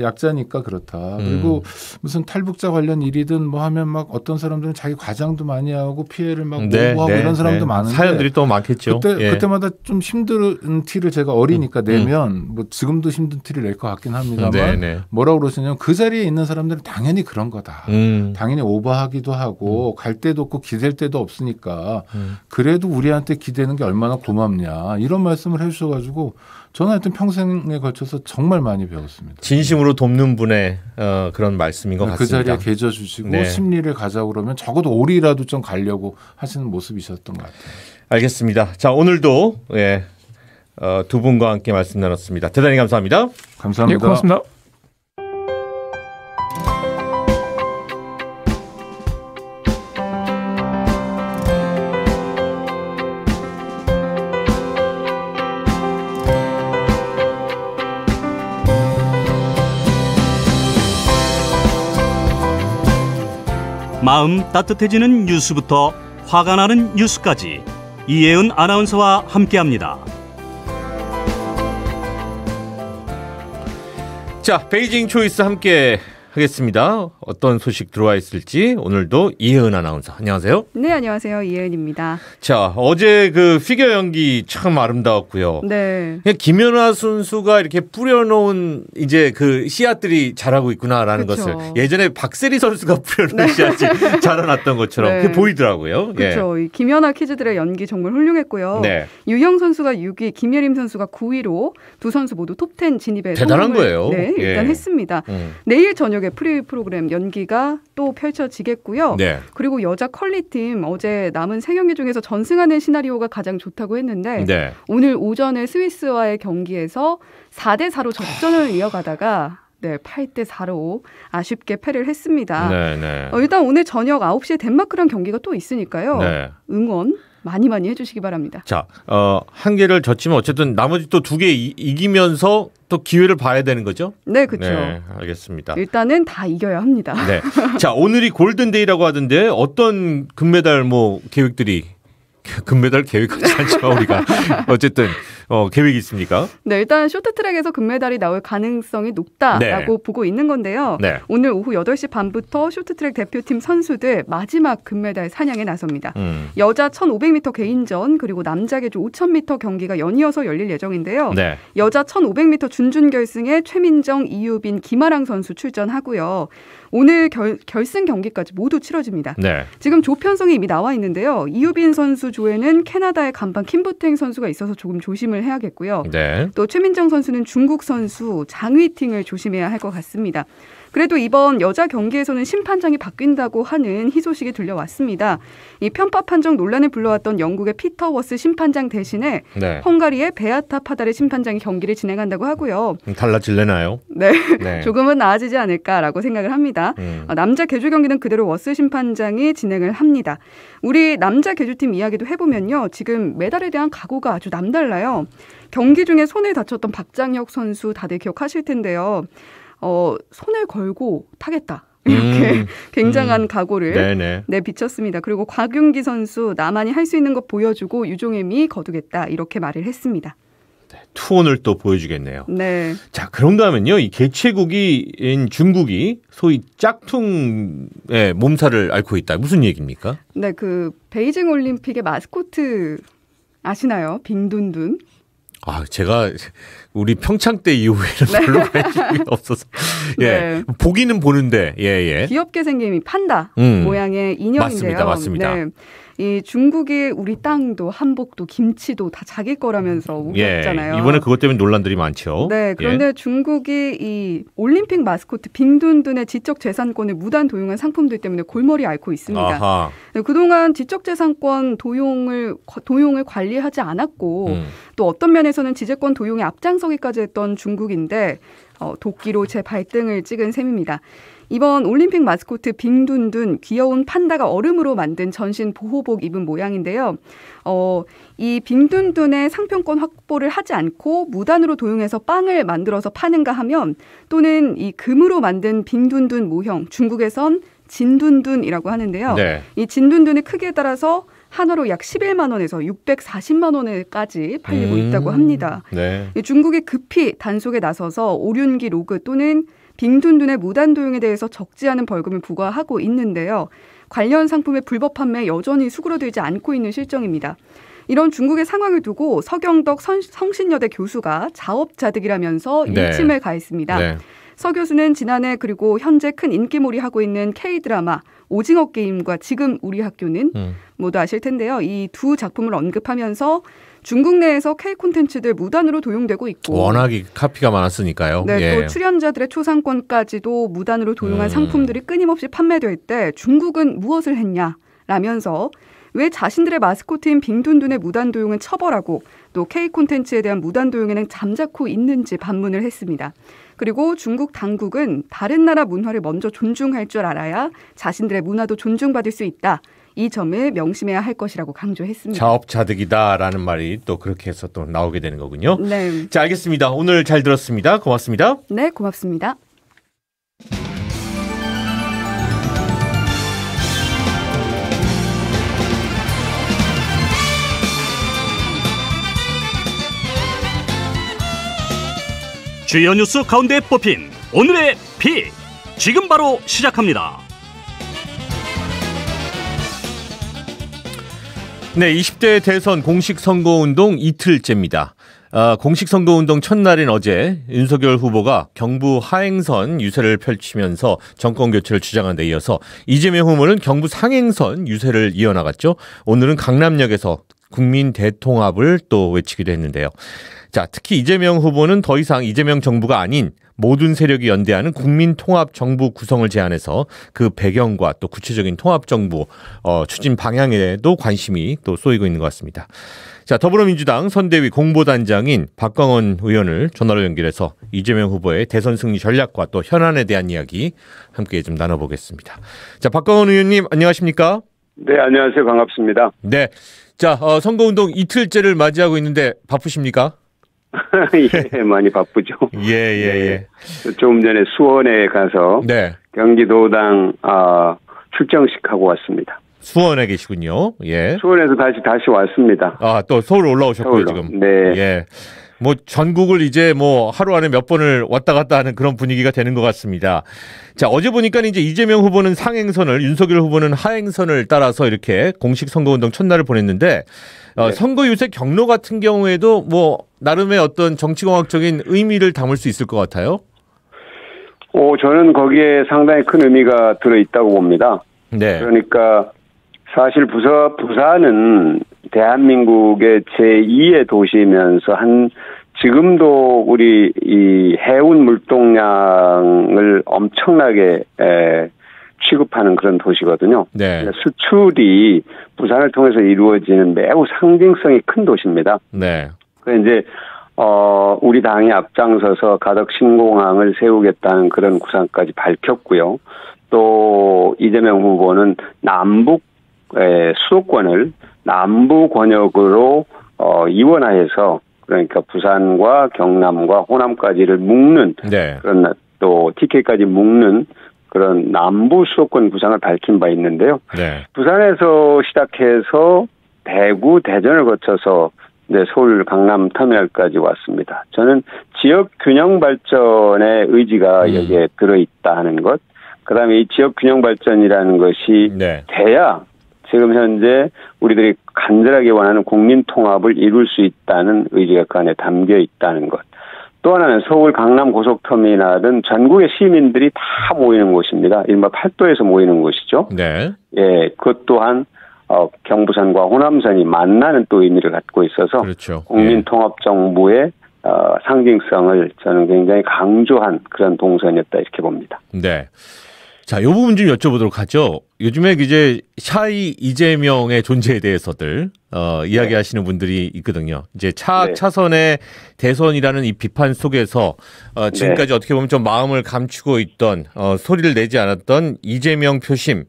약자니까 그렇다. 그리고 무슨 탈북자 관련 일이든 뭐 하면 막 어떤 사람들은 자기 과장도 많이 하고 피해를 막 보고하고 이런 사람도 많은데 사연들이 또 많겠죠. 그때마다 좀 힘든 티를 제가 어리니까 내면 뭐 지금도 힘든 티를 낼 것 같긴 합니다만 뭐라고 그러시냐면 그 자리에 있는 사람들은 당연히 그런 거다. 당연히 오버하기도 하고 갈 데도 없고 기댈 데도 없으니까 그래도 우리한테 기대는 게 얼마나 고맙냐 이런 말씀을 해주셔가지고 저는 하여튼 평생에 걸쳐서 정말 많이 배웠습니다. 진심으로 돕는 분의 그런 말씀인 것 같습니다. 그 자리에 계셔 주시고 심리를 가자고 그러면 적어도 오리라도 좀 가려고 하시는 모습이셨던 것 같아요. 알겠습니다. 자, 오늘도 두 분과 함께 말씀 나눴습니다. 대단히 감사합니다. 감사합니다. 고맙습니다. 마음 따뜻해지는 뉴스부터 화가 나는 뉴스까지 이혜은 아나운서와 함께합니다. 자, 베이징 초이스 함께 하겠습니다. 어떤 소식 들어와 있을지 오늘도 이혜은 아나운서. 안녕하세요. 네, 안녕하세요. 이혜은입니다. 자, 어제 그 피겨 연기 참 아름다웠고요. 네. 김연아 선수가 이렇게 뿌려놓은 이제 그 씨앗들이 자라고 있구나라는 것을 예전에 박세리 선수가 뿌려놓은 씨앗이 자라났던 것처럼 그게 보이더라고요. 그렇죠. 이 김연아 키즈들의 연기 정말 훌륭했고요. 유영 선수가 6위, 김예림 선수가 9위로 두 선수 모두 톱10 진입에 대단한 거예요. 일단 했습니다. 내일 저녁에 프리 프로그램 연기가 또 펼쳐지겠고요. 네. 그리고 여자 컬리팀 어제 남은 3경기 중에서 전승하는 시나리오가 가장 좋다고 했는데 네. 오늘 오전에 스위스와의 경기에서 4대4로 접전을 이어가다가 8대4로 아쉽게 패를 했습니다. 네. 일단 오늘 저녁 9시에 덴마크랑 경기가 또 있으니까요. 네. 응원 많이 해주시기 바랍니다. 자, 한 개를 졌지만 어쨌든 나머지 또 2개 이기면서 또 기회를 봐야 되는 거죠? 네, 그렇죠. 네, 알겠습니다. 일단은 다 이겨야 합니다. 네. 자, 오늘이 골든데이라고 하던데 어떤 금메달 계획들이 금메달 계획하지 않죠 우리가 어쨌든 계획이 있습니까? 네, 일단 쇼트트랙에서 금메달이 나올 가능성이 높다라고 보고 있는 건데요. 네. 오늘 오후 8시 반부터 쇼트트랙 대표팀 선수들 마지막 금메달 사냥에 나섭니다. 여자 1500m 개인전 그리고 남자 계주 5000m 경기가 연이어서 열릴 예정인데요. 네. 여자 1500m 준준결승에 최민정, 이유빈, 김아랑 선수 출전하고요. 오늘 결승 경기까지 모두 치러집니다. 네. 지금 조 편성이 이미 나와 있는데요. 이유빈 선수 조에는 캐나다의 간판 킴부탱 선수가 있어서 조금 조심을 해야겠고요. 네. 또 최민정 선수는 중국 선수 장휘팅을 조심해야 할 것 같습니다. 그래도 이번 여자 경기에서는 심판장이 바뀐다고 하는 희소식이 들려왔습니다. 이 편파 판정 논란을 불러왔던 영국의 피터 워스 심판장 대신에 네. 헝가리의 베아타 파다르 심판장이 경기를 진행한다고 하고요. 달라질래나요? 네. 조금은 나아지지 않을까라고 생각을 합니다. 남자 계주 경기는 그대로 워스 심판장이 진행을 합니다. 우리 남자 계주팀 이야기도 해보면요. 지금 메달에 대한 각오가 아주 남달라요. 경기 중에 손을 다쳤던 박장혁 선수 다들 기억하실 텐데요. 손을 걸고 타겠다. 이렇게 굉장한 각오를 비쳤습니다. 그리고 곽윤기 선수 나만이 할 수 있는 것 보여주고 유종의 미 거두겠다. 이렇게 말을 했습니다. 네, 투혼을 또 보여주겠네요. 네. 자, 그런가 하면요. 이 개최국인 중국이 소위 짝퉁의 몸살을 앓고 있다. 무슨 얘기입니까? 네, 그 베이징 올림픽의 마스코트 아시나요? 빙둔둔. 제가 우리 평창 때 이후에는 별로 관심이 없어서 보기는 보는데 귀엽게 생긴 판다 모양의 인형인데요. 맞습니다. 네. 이 중국이 우리 땅도 한복도 김치도 다 자기 거라면서 우겼잖아요. 이번에 그것 때문에 논란들이 많죠. 네, 그런데 중국이 이 올림픽 마스코트 빙둔둔의 지적재산권을 무단 도용한 상품들 때문에 골머리 앓고 있습니다. 네, 그동안 지적재산권 도용을 관리하지 않았고 또 어떤 면에서는 지재권 도용에 앞장서기까지 했던 중국인데 도끼로 재발등을 찍은 셈입니다. 이번 올림픽 마스코트 빙둔둔 귀여운 판다가 얼음으로 만든 전신 보호복 입은 모양인데요. 이 빙둔둔의 상표권 확보를 하지 않고 무단으로 도용해서 빵을 만들어서 파는가 하면 또는 이 금으로 만든 빙둔둔 모형, 중국에선 진둔둔이라고 하는데요. 네. 이 진둔둔의 크기에 따라서 한화로 약 11만 원에서 640만 원에까지 팔리고 있다고 합니다. 네. 중국이 급히 단속에 나서서 오륜기 로그 또는 빙둔둔의 무단 도용에 대해서 적지 않은 벌금을 부과하고 있는데요. 관련 상품의 불법 판매에 여전히 수그러들지 않고 있는 실정입니다. 이런 중국의 상황을 두고 서경덕 성신여대 교수가 자업자득이라면서 일침을 가했습니다. 네. 서 교수는 지난해 그리고 현재 큰 인기몰이하고 있는 K-드라마 오징어 게임과 지금 우리 학교는 모두 아실 텐데요. 이 두 작품을 언급하면서 중국 내에서 K 콘텐츠들 무단으로 도용되고 있고 워낙에 카피가 많았으니까요. 네, 또 출연자들의 초상권까지도 무단으로 도용한 상품들이 끊임없이 판매될 때 중국은 무엇을 했냐라면서 왜 자신들의 마스코트인 빙둔둔의 무단 도용은 처벌하고 또 K 콘텐츠에 대한 무단 도용에는 잠자코 있는지 반문을 했습니다. 그리고 중국 당국은 다른 나라 문화를 먼저 존중할 줄 알아야 자신들의 문화도 존중받을 수 있다. 이 점을 명심해야 할 것이라고 강조했습니다. 자업자득이다라는 말이 또 그렇게 해서 또 나오게 되는 거군요. 네. 자, 알겠습니다. 오늘 잘 들었습니다. 고맙습니다. 네, 고맙습니다. 주요 뉴스 가운데 뽑힌 오늘의 픽 지금 바로 시작합니다. 네, 20대 대선 공식 선거운동 이틀째입니다. 공식 선거운동 첫날인 어제 윤석열 후보가 경부 하행선 유세를 펼치면서 정권 교체를 주장한 데 이어서 이재명 후보는 경부 상행선 유세를 이어나갔죠. 오늘은 강남역에서 국민 대통합을 또 외치기도 했는데요. 자, 특히 이재명 후보는 더 이상 이재명 정부가 아닌 모든 세력이 연대하는 국민통합정부 구성을 제안해서 그 배경과 또 구체적인 통합정부 추진 방향에도 관심이 또 쏘이고 있는 것 같습니다. 자, 더불어민주당 선대위 공보단장인 박광원 의원을 전화로 연결해서 이재명 후보의 대선 승리 전략과 또 현안에 대한 이야기 함께 좀 나눠보겠습니다. 자, 박광원 의원님 안녕하십니까? 네, 안녕하세요. 반갑습니다. 네, 자, 선거운동 이틀째를 맞이하고 있는데 바쁘십니까? 예, 많이 바쁘죠. 예. 조금 전에 수원에 가서 네. 경기도당 출정식 하고 왔습니다. 수원에 계시군요. 예. 수원에서 다시 왔습니다. 또 서울 올라오셨고요, 서울로. 지금. 네. 예. 뭐 전국을 이제 뭐 하루 안에 몇 번을 왔다 갔다 하는 그런 분위기가 되는 것 같습니다. 자, 어제 보니까 이제 이재명 후보는 상행선을, 윤석열 후보는 하행선을 따라서 이렇게 공식 선거운동 첫날을 보냈는데 네. 선거 유세 경로 같은 경우에도 뭐 나름의 어떤 정치공학적인 의미를 담을 수 있을 것 같아요. 저는 거기에 상당히 큰 의미가 들어있다고 봅니다. 네. 그러니까 사실 부산은 대한민국의 제2의 도시이면서 지금도 우리 이 해운 물동량을 엄청나게 취급하는 그런 도시거든요. 네. 수출이 부산을 통해서 이루어지는 매우 상징성이 큰 도시입니다. 네. 그래서 이제 우리 당이 앞장서서 가덕 신공항을 세우겠다는 그런 구상까지 밝혔고요. 또 이재명 후보는 남북 수도권을 남부 권역으로 이원화해서 그러니까 부산과 경남과 호남까지를 묶는 네. 그런 또 TK까지 묶는 그런 남부 수도권 구상을 밝힌 바 있는데요. 네. 부산에서 시작해서 대구, 대전을 거쳐서 이제 서울 강남 터미널까지 왔습니다. 저는 지역 균형 발전의 의지가 여기에 들어있다 하는 것. 그다음에 이 지역 균형 발전이라는 것이 네. 돼야 지금 현재 우리들이 간절하게 원하는 국민 통합을 이룰 수 있다는 의지가 그 안에 담겨 있다는 것. 또 하나는 서울 강남 고속터미널은 전국의 시민들이 다 모이는 곳입니다. 이른바 팔도에서 모이는 곳이죠. 네. 예, 그것 또한 경부선과 호남선이 만나는 또 의미를 갖고 있어서 그렇죠. 국민 통합 정부의 상징성을 저는 굉장히 강조한 그런 동선이었다 이렇게 봅니다. 네. 자, 이 부분 좀 여쭤보도록 하죠. 요즘에 이제 샤이 이재명의 존재에 대해서들 이야기하시는 분들이 있거든요. 이제 차선의 대선이라는 이 비판 속에서 지금까지 어떻게 보면 좀 마음을 감추고 있던 소리를 내지 않았던 이재명 표심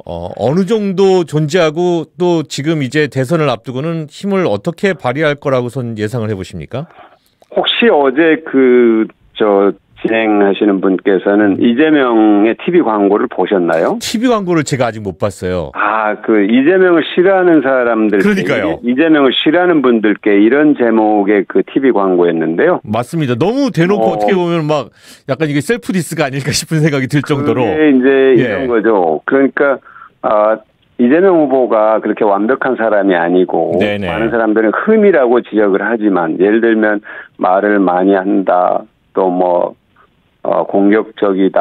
어느 정도 존재하고 또 지금 이제 대선을 앞두고는 힘을 어떻게 발휘할 거라고선 예상을 해보십니까? 혹시 어제 진행하시는 분께서는 이재명의 TV 광고를 보셨나요? TV 광고를 제가 아직 못 봤어요. 이재명을 싫어하는 사람들, 그러니까요. 이재명을 싫어하는 분들께 이런 제목의 그 TV 광고였는데요. 맞습니다. 너무 대놓고 어떻게 보면 막 약간 이게 셀프 디스가 아닐까 싶은 생각이 들 정도로. 그게 이제 이런 거죠. 그러니까 이재명 후보가 그렇게 완벽한 사람이 아니고 네네. 많은 사람들은 흠이라고 지적을 하지만 예를 들면 말을 많이 한다. 또 공격적이다.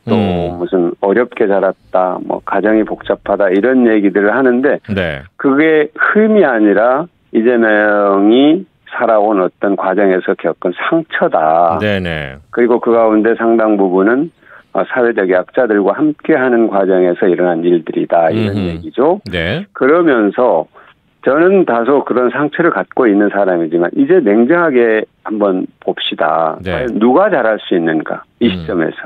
또 무슨 어렵게 자랐다. 가정이 복잡하다. 이런 얘기들을 하는데 네. 그게 흠이 아니라 이재명이 살아온 어떤 과정에서 겪은 상처다. 네네. 그리고 그 가운데 상당 부분은 사회적 약자들과 함께하는 과정에서 일어난 일들이다. 이런 얘기죠. 네. 그러면서 저는 다소 그런 상처를 갖고 있는 사람이지만 이제 냉정하게 한번 봅시다. 네. 과연 누가 잘할 수 있는가 이 시점에서.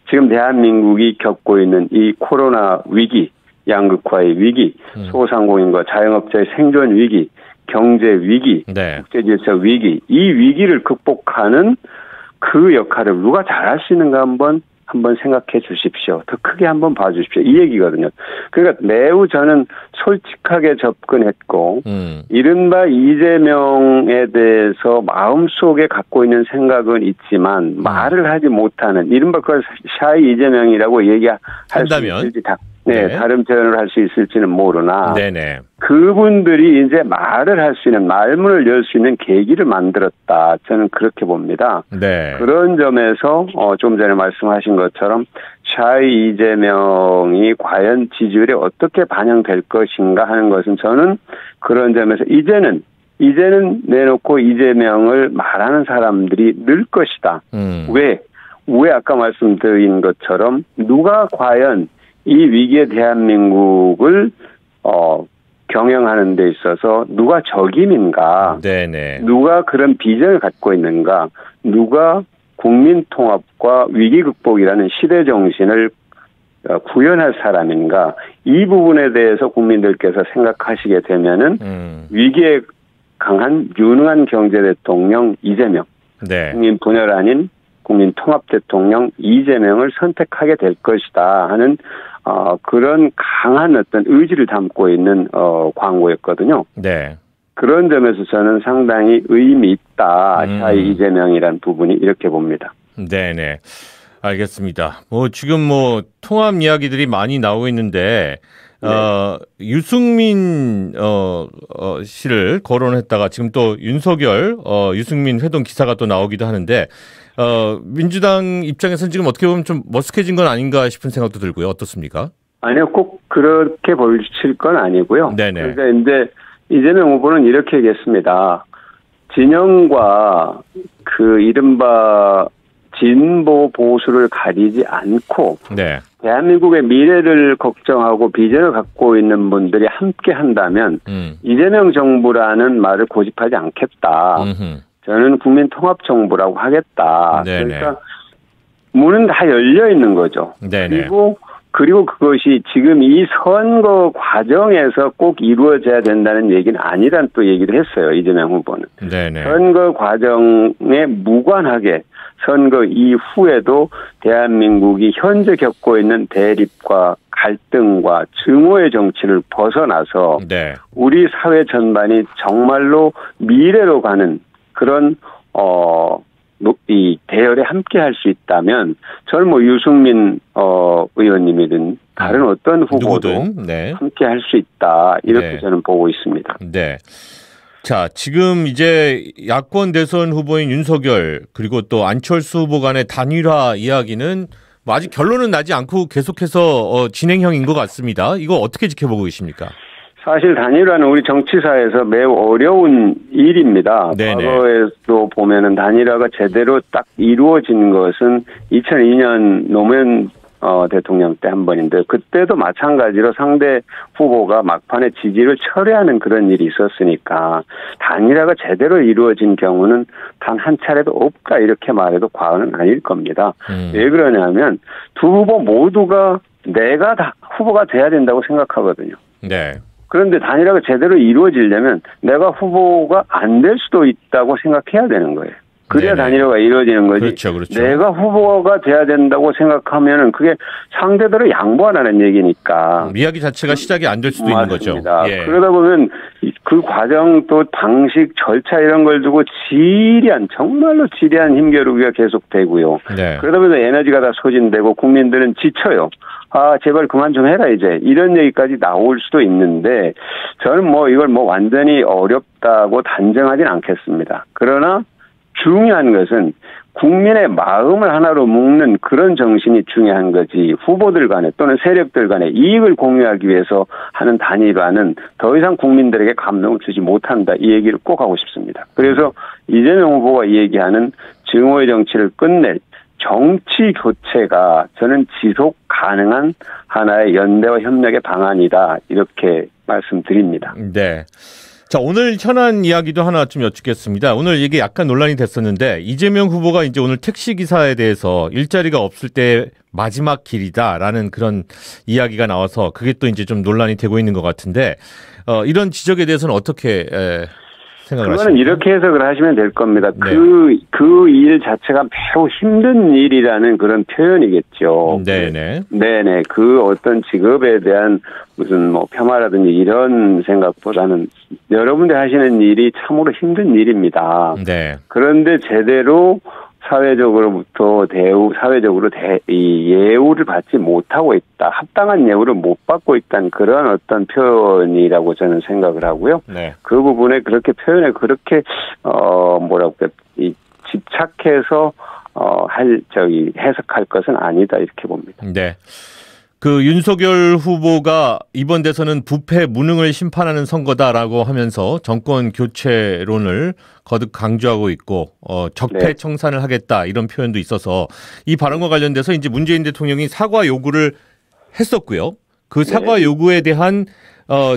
지금 대한민국이 겪고 있는 이 코로나 위기, 양극화의 위기, 소상공인과 자영업자의 생존 위기, 경제 위기, 네. 국제질서 위기, 이 위기를 극복하는 그 역할을 누가 잘할 수 있는가 한번 생각해 주십시오. 더 크게 한번 봐주십시오. 이 얘기거든요. 그러니까 매우 저는 솔직하게 접근했고 이른바 이재명에 대해서 마음속에 갖고 있는 생각은 있지만 말을 하지 못하는 이른바 그걸 샤이 이재명이라고 얘기할 수 있을지 다른 표현을 할 수 있을지는 모르나 네네. 그분들이 이제 말을 할 수 있는 말문을 열 수 있는 계기를 만들었다. 저는 그렇게 봅니다. 네. 그런 점에서 좀 전에 말씀하신 것처럼 샤이 이재명이 과연 지지율에 어떻게 반영될 것인가 하는 것은 저는 그런 점에서 이제는 내놓고 이재명을 말하는 사람들이 늘 것이다. 왜? 왜 아까 말씀드린 것처럼 누가 과연 이 위기의 대한민국을 경영하는 데 있어서 누가 적임인가, 네네. 누가 그런 비전을 갖고 있는가, 누가 국민 통합과 위기 극복이라는 시대 정신을 구현할 사람인가, 이 부분에 대해서 국민들께서 생각하시게 되면은 위기에 강한 유능한 경제 대통령 이재명, 네. 국민 분열 아닌 국민 통합 대통령 이재명을 선택하게 될 것이다 하는 그런 강한 어떤 의지를 담고 있는 광고였거든요. 네. 그런 점에서 저는 상당히 의미 있다. 샤이 이재명이라는 부분이 이렇게 봅니다. 네네. 알겠습니다. 지금 통합 이야기들이 많이 나오고 있는데, 네. 유승민, 씨를 거론했다가 지금 또 윤석열, 유승민 회동 기사가 또 나오기도 하는데, 민주당 입장에서는 지금 어떻게 보면 좀 머쓱해진 건 아닌가 싶은 생각도 들고요. 어떻습니까? 아니요, 꼭 그렇게 보실 건 아니고요. 네네. 그러니까 이제 이재명 후보는 이렇게 얘기했습니다. 진영과 그 이른바 진보 보수를 가리지 않고 네. 대한민국의 미래를 걱정하고 비전을 갖고 있는 분들이 함께 한다면 이재명 정부라는 말을 고집하지 않겠다. 저는 국민 통합 정부라고 하겠다. 네네. 그러니까 문은 다 열려 있는 거죠. 네네. 그리고 그것이 지금 이 선거 과정에서 꼭 이루어져야 된다는 얘기는 아니란 또 얘기를 했어요. 이재명 후보는. 네네. 선거 과정에 무관하게 선거 이후에도 대한민국이 현재 겪고 있는 대립과 갈등과 증오의 정치를 벗어나서 네. 우리 사회 전반이 정말로 미래로 가는 그런 이 대열에 함께 할 수 있다면 저는 유승민 의원님이든 다른 어떤 후보도 네. 함께 할 수 있다 이렇게 네. 저는 보고 있습니다. 네. 자, 지금 이제 야권 대선 후보인 윤석열 그리고 또 안철수 후보 간의 단일화 이야기는 아직 결론은 나지 않고 계속해서 진행형인 것 같습니다. 이거 어떻게 지켜보고 계십니까? 사실 단일화는 우리 정치사에서 매우 어려운 일입니다. 네네. 과거에도 보면은 단일화가 제대로 딱 이루어진 것은 2002년 노무현 대통령 때 한 번인데 그때도 마찬가지로 상대 후보가 막판에 지지를 철회하는 그런 일이 있었으니까 단일화가 제대로 이루어진 경우는 단 한 차례도 없다 이렇게 말해도 과언은 아닐 겁니다. 왜 그러냐면 두 후보 모두가 내가 다 후보가 돼야 된다고 생각하거든요. 네. 그런데 단일화가 제대로 이루어지려면 내가 후보가 안 될 수도 있다고 생각해야 되는 거예요. 그래야 네네. 단일화가 이루어지는 거지. 그렇죠, 그렇죠. 내가 후보가 돼야 된다고 생각하면은 그게 상대들을 양보하라는 얘기니까. 이야기 자체가 시작이 안 될 수도 맞습니다. 있는 거죠. 예. 그러다 보면 그 과정 또 방식 절차 이런 걸 두고 정말로 지리한 힘겨루기가 계속되고요. 네. 그러다 보면 에너지가 다 소진되고 국민들은 지쳐요. 제발 그만 좀 해라 이제 이런 얘기까지 나올 수도 있는데 저는 이걸 완전히 어렵다고 단정하진 않겠습니다. 그러나 중요한 것은 국민의 마음을 하나로 묶는 그런 정신이 중요한 거지 후보들 간에 또는 세력들 간에 이익을 공유하기 위해서 하는 단일화는 더 이상 국민들에게 감동을 주지 못한다 이 얘기를 꼭 하고 싶습니다. 그래서 이재명 후보가 얘기하는 증오의 정치를 끝낼 정치 교체가 저는 지속 가능한 하나의 연대와 협력의 방안이다 이렇게 말씀드립니다. 네. 자, 오늘 현안 이야기도 하나 좀 여쭙겠습니다. 오늘 이게 약간 논란이 됐었는데 이재명 후보가 이제 오늘 택시 기사에 대해서 일자리가 없을 때 마지막 길이다라는 그런 이야기가 나와서 그게 또 이제 좀 논란이 되고 있는 것 같은데 이런 지적에 대해서는 어떻게 생각을 하십니까? 그거는 이렇게 해석을 하시면 될 겁니다. 네. 그 일 자체가 매우 힘든 일이라는 그런 표현이겠죠. 네네. 네네. 그 어떤 직업에 대한 무슨 폄하라든지 이런 생각보다는 여러분들 하시는 일이 참으로 힘든 일입니다. 네. 그런데 제대로 사회적으로 이 예우를 받지 못하고 있다. 합당한 예우를 못 받고 있다는 그런 어떤 표현이라고 저는 생각을 하고요. 네. 그 부분에 그렇게 표현에 그렇게 집착해서 해석할 것은 아니다 이렇게 봅니다. 네. 그 윤석열 후보가 이번 대선은 부패 무능을 심판하는 선거다라고 하면서 정권 교체론을 거듭 강조하고 있고 적폐 네. 청산을 하겠다 이런 표현도 있어서 이 발언과 관련돼서 이제 문재인 대통령이 사과 요구를 했었고요. 그 사과 네. 요구에 대한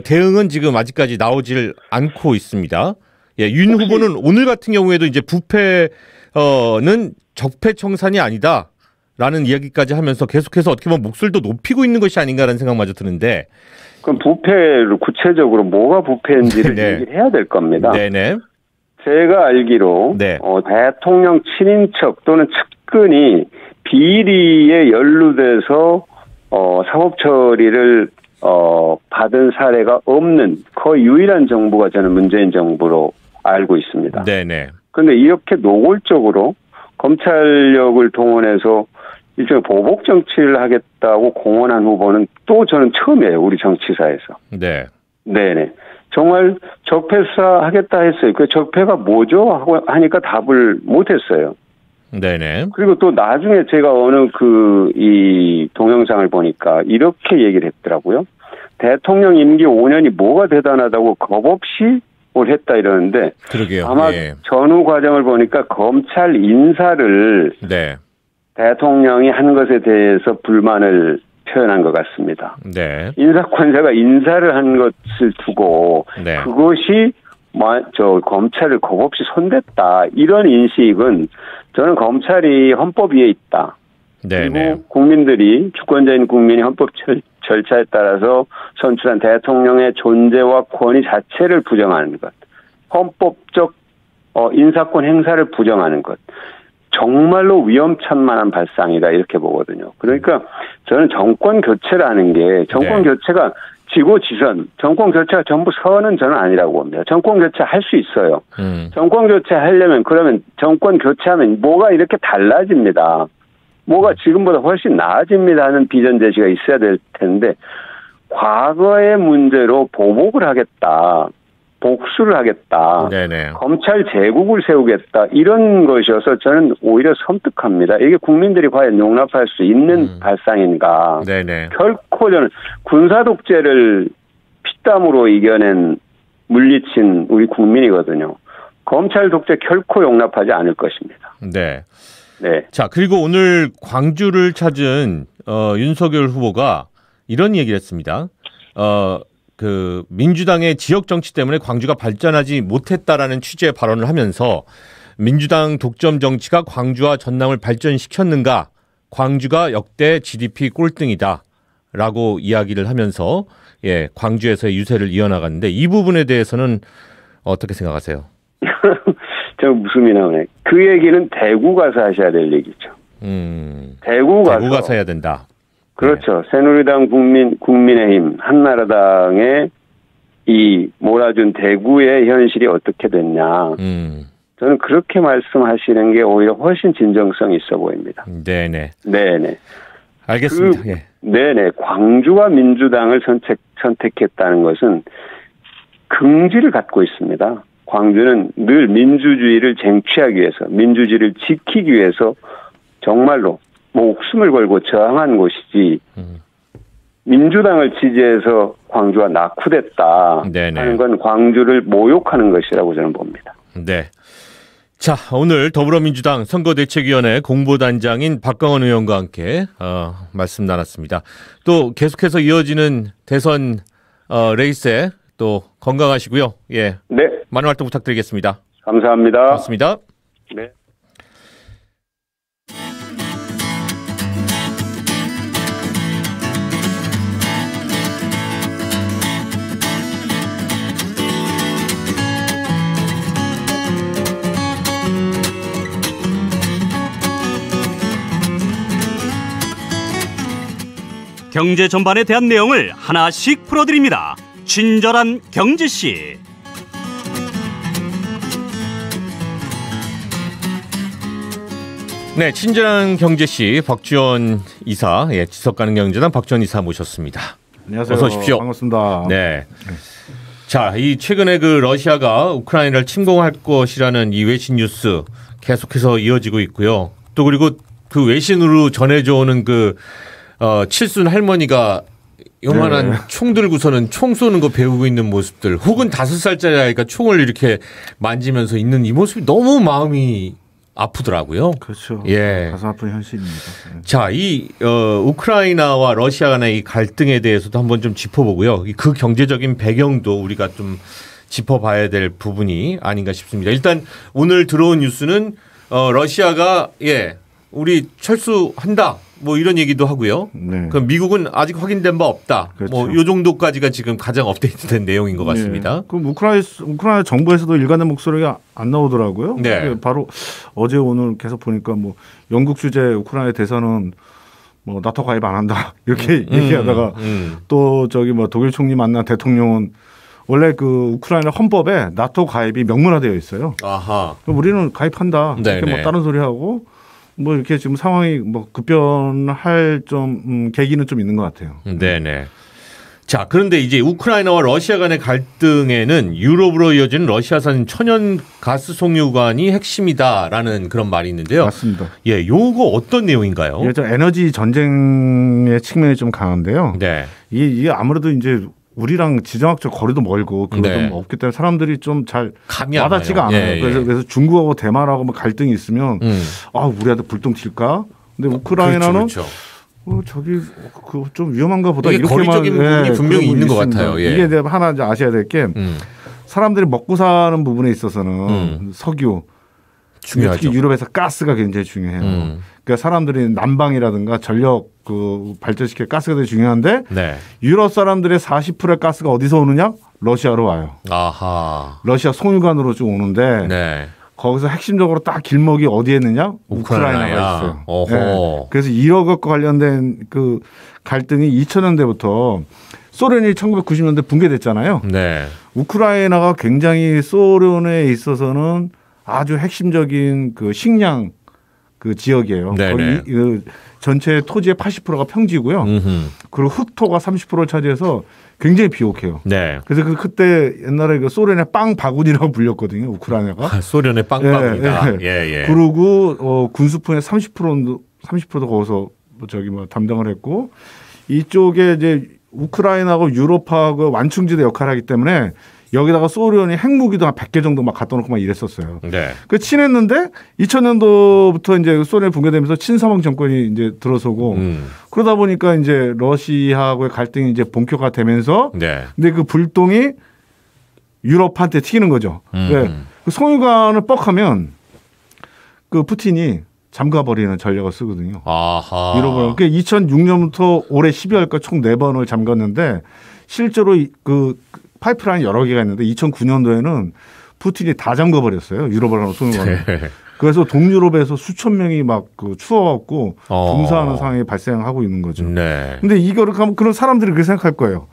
대응은 지금 아직까지 나오질 않고 있습니다. 예, 윤 후보는 오늘 같은 경우에도 이제 부패는 적폐 청산이 아니다. 라는 이야기까지 하면서 계속해서 어떻게 보면 목소리도 높이고 있는 것이 아닌가라는 생각마저 드는데. 그럼 부패를 구체적으로 뭐가 부패인지를 네. 얘기를 해야 될 겁니다. 네네. 제가 알기로 네. 대통령 친인척 또는 측근이 비리에 연루돼서 사법 처리를 받은 사례가 없는 거의 유일한 정부가 저는 문재인 정부로 알고 있습니다. 네네. 그런데 이렇게 노골적으로 검찰력을 동원해서 일종의 보복 정치를 하겠다고 공언한 후보는 또 저는 처음이에요. 우리 정치사에서. 네. 네네. 정말 적폐 수사 하겠다 했어요. 그 적폐가 뭐죠? 하고 하니까 답을 못했어요. 네네. 그리고 또 나중에 제가 어느 이 동영상을 보니까 이렇게 얘기를 했더라고요. 대통령 임기 5년이 뭐가 대단하다고 겁없이 뭘 했다 이러는데. 그러게요. 아마 예. 전후 과정을 보니까 검찰 인사를 네. 대통령이 한 것에 대해서 불만을 표현한 것 같습니다. 네. 인사권자가 인사를 한 것을 두고 네. 그것이 검찰을 겁없이 손댔다. 이런 인식은 저는 검찰이 헌법 위에 있다. 네네. 그리고 국민들이 주권자인 국민이 헌법 절차에 따라서 선출한 대통령의 존재와 권위 자체를 부정하는 것. 헌법적 인사권 행사를 부정하는 것. 정말로 위험천만한 발상이다 이렇게 보거든요. 그러니까 저는 정권 교체라는 게 정권 교체가 지고지선, 정권 교체가 전부 선은 저는 아니라고 봅니다. 정권 교체 할 수 있어요. 정권 교체 하려면 그러면 정권 교체하면 뭐가 이렇게 달라집니다. 뭐가 지금보다 훨씬 나아집니다 하는 비전 제시가 있어야 될 텐데 과거의 문제로 보복을 하겠다. 복수를 하겠다. 네네. 검찰 제국을 세우겠다. 이런 것이어서 저는 오히려 섬뜩합니다. 이게 국민들이 과연 용납할 수 있는 발상인가. 네네. 결코 저는 군사 독재를 피땀으로 이겨낸 물리친 우리 국민이거든요. 검찰 독재 결코 용납하지 않을 것입니다. 네. 네. 자, 그리고 오늘 광주를 찾은 윤석열 후보가 이런 얘기를 했습니다. 그 민주당의 지역 정치 때문에 광주가 발전하지 못했다라는 취지의 발언을 하면서 민주당 독점 정치가 광주와 전남을 발전시켰는가? 광주가 역대 GDP 꼴등이다라고 이야기를 하면서 예, 광주에서의 유세를 이어나갔는데 이 부분에 대해서는 어떻게 생각하세요? 저 웃음이 나오네. 그 얘기는 대구 가서 하셔야 될 얘기죠. 대구 가서 해야 된다. 그렇죠. 네. 새누리당, 국민의힘, 한나라당의 이 몰아준 대구의 현실이 어떻게 됐냐. 저는 그렇게 말씀하시는 게 오히려 훨씬 진정성이 있어 보입니다. 네네. 네네. 알겠습니다. 예. 네네. 광주와 민주당을 선택했다는 것은 긍지를 갖고 있습니다. 광주는 늘 민주주의를 쟁취하기 위해서, 민주주의를 지키기 위해서 정말로 목숨을 걸고 저항한 곳이지 민주당을 지지해서 광주가 낙후됐다 네네. 하는 건 광주를 모욕하는 것이라고 저는 봅니다. 네. 자, 오늘 더불어민주당 선거대책위원회 공보단장인 박강원 의원과 함께 말씀 나눴습니다. 또 계속해서 이어지는 대선 레이스에 또 건강하시고요. 예. 네. 많은 활동 부탁드리겠습니다. 감사합니다. 고맙습니다. 네. 경제 전반에 대한 내용을 하나씩 풀어드립니다. 친절한 경제씨. 네, 친절한 경제씨 박지원 이사, 예, 지속가능경제단 박지원 이사 모셨습니다. 안녕하세요. 어서 오십시오. 반갑습니다. 네. 자, 이 최근에 그 러시아가 우크라이나를 침공할 것이라는 이 외신 뉴스 계속해서 이어지고 있고요. 또 그리고 그 외신으로 전해져 오는 그 칠순 할머니가 요만한 네. 총 들고서는 총 쏘는 거 배우고 있는 모습들, 혹은 5살짜리 아이가 총을 이렇게 만지면서 있는 이 모습이 너무 마음이 아프더라고요. 그렇죠. 예. 가슴 아픈 현실입니다. 네. 자, 이 우크라이나와 러시아 간의 이 갈등에 대해서도 한번 좀 짚어보고요. 그 경제적인 배경도 우리가 좀 짚어봐야 될 부분이 아닌가 싶습니다. 일단 오늘 들어온 뉴스는 러시아가 우리 철수한다. 뭐 이런 얘기도 하고요. 네. 그럼 미국은 아직 확인된 바 없다. 그렇죠. 뭐 이 정도까지가 지금 가장 업데이트된 내용인 것 같습니다. 네. 그럼 우크라이나 정부에서도 일관된 목소리가 안 나오더라고요. 네. 바로 어제 오늘 계속 보니까 뭐 영국 주재 우크라이나 대사는 뭐 나토 가입 안 한다 이렇게 얘기하다가 또 저기 뭐 독일 총리 만난 대통령은 원래 그 우크라이나 헌법에 나토 가입이 명문화되어 있어요. 아하. 그럼 우리는 가입한다. 이렇게 네네. 뭐 다른 소리 하고. 뭐 이렇게 지금 상황이 뭐 급변할 좀 계기는 좀 있는 것 같아요. 네네. 자, 그런데 이제 우크라이나와 러시아 간의 갈등에는 유럽으로 이어지는 러시아산 천연 가스 송유관이 핵심이다라는 그런 말이 있는데요. 맞습니다. 예, 요거 어떤 내용인가요? 이게 좀 에너지 전쟁의 측면이 좀 강한데요. 네. 이게 아무래도 이제 우리랑 지정학적 거리도 멀고 그것도 네. 없기 때문에 사람들이 좀 잘 감이 안 와닿지가 와요. 않아요. 예, 그래서 중국하고 대만하고 뭐 갈등이 있으면 우리한테 불똥 튈까? 근데 우크라이나는 그렇죠. 저기 그 좀 위험한가 보다. 이게 이렇게만 거리적인 부분이 분명히 있는 것 같아요. 예. 이게 내가 하나 이제 아셔야 될 게 사람들이 먹고 사는 부분에 있어서는 석유 중요하죠. 특히 유럽에서 가스가 굉장히 중요해요. 그러니까 사람들이 난방이라든가 전력 그 발전시킬 가스가 되게 중요한데 네. 유럽 사람들의 40%의 가스가 어디서 오느냐? 러시아로 와요. 아하. 러시아 송유관으로 쭉 오는데 네. 거기서 핵심적으로 딱 길목이 어디에 있느냐? 우크라이나가 있어요. 네. 그래서 이것과 관련된 그 갈등이 2000년대부터 소련이 1990년대 붕괴됐잖아요. 네. 우크라이나가 굉장히 소련에 있어서는 아주 핵심적인 그 식량 그 지역이에요. 거의 그 전체 토지의 80%가 평지고요. 그리고 흑토가 30%를 차지해서 굉장히 비옥해요. 네. 그래서 그때 옛날에 그 소련의 빵 바구니라고 불렸거든요. 우크라이나가. 소련의 빵 바구니다. 예. 그리고 군수품의 30%도 거기서 저기 뭐 담당을 했고 이쪽에 이제 우크라이나하고 유럽하고 완충지대 역할을 하기 때문에 여기다가 소련이 핵무기도 한 100개 정도 막 갖다 놓고 막 이랬었어요. 네. 그 친했는데 2000년도부터 이제 소련이 붕괴되면서 친서방 정권이 이제 들어서고 그러다 보니까 이제 러시아하고의 갈등이 이제 본격화되면서 네. 근데 그 불똥이 유럽한테 튀기는 거죠. 네. 그 송유관을 뻑하면 그 푸틴이 잠가버리는 전략을 쓰거든요. 아하. 유럽을. 그러니까 2006년부터 올해 12월까지 총 4번을 잠갔는데 실제로 그 파이프라인 여러 개가 있는데 2009년도에는 푸틴이 다 잠궈버렸어요. 유럽을 하는 송유관을. 네. 그래서 동유럽에서 수천 명이 막 그 추워갖고 봉사하는 상황이 발생하고 있는 거죠. 네. 근데 이거를 가면 그런 사람들이 그렇게 생각할 거예요.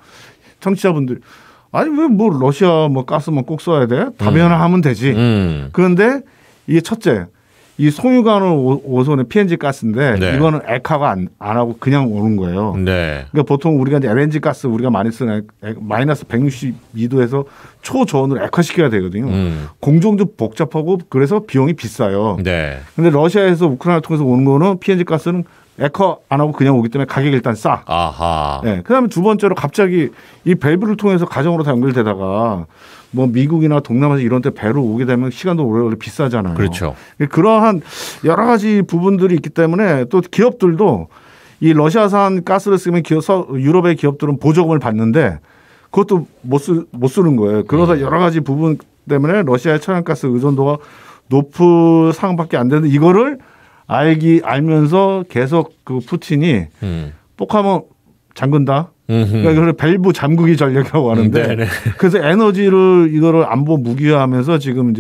청취자분들. 아니 왜 뭐 러시아 뭐 가스만 꼭 써야 돼? 다변화하면 되지. 그런데 이게 첫째. 이 송유관은 오손의 PNG 가스인데 네. 이거는 액화가 안 하고 그냥 오는 거예요. 네. 그러니까 보통 우리가 이제 LNG 가스 우리가 많이 쓰는 마이너스 162도에서 초저온으로 액화시켜야 되거든요. 공정도 복잡하고 그래서 비용이 비싸요. 네. 근데 러시아에서 우크라이나 통해서 오는 거는 PNG 가스는 액화 안 하고 그냥 오기 때문에 가격이 일단 싸. 아하. 네. 그다음에 두 번째로 갑자기 이 밸브를 통해서 가정으로 다 연결되다가 뭐 미국이나 동남아에서 이런 데 배로 오게 되면 시간도 오래 비싸잖아요. 그렇죠. 그러한 여러 가지 부분들이 있기 때문에 또 기업들도 이 러시아산 가스를 쓰면 유럽의 기업들은 보조금을 받는데 그것도 못 쓰는 거예요. 그러다 여러 가지 부분 때문에 러시아의 천연가스 의존도가 높은 상황밖에 안 되는데 이거를 알면서 계속 그 푸틴이 뻑하면 잠근다. 그러니까 이걸 밸브 잠그기 전략이라고 하는데 그래서 에너지를 이거를 안보 무기화하면서 지금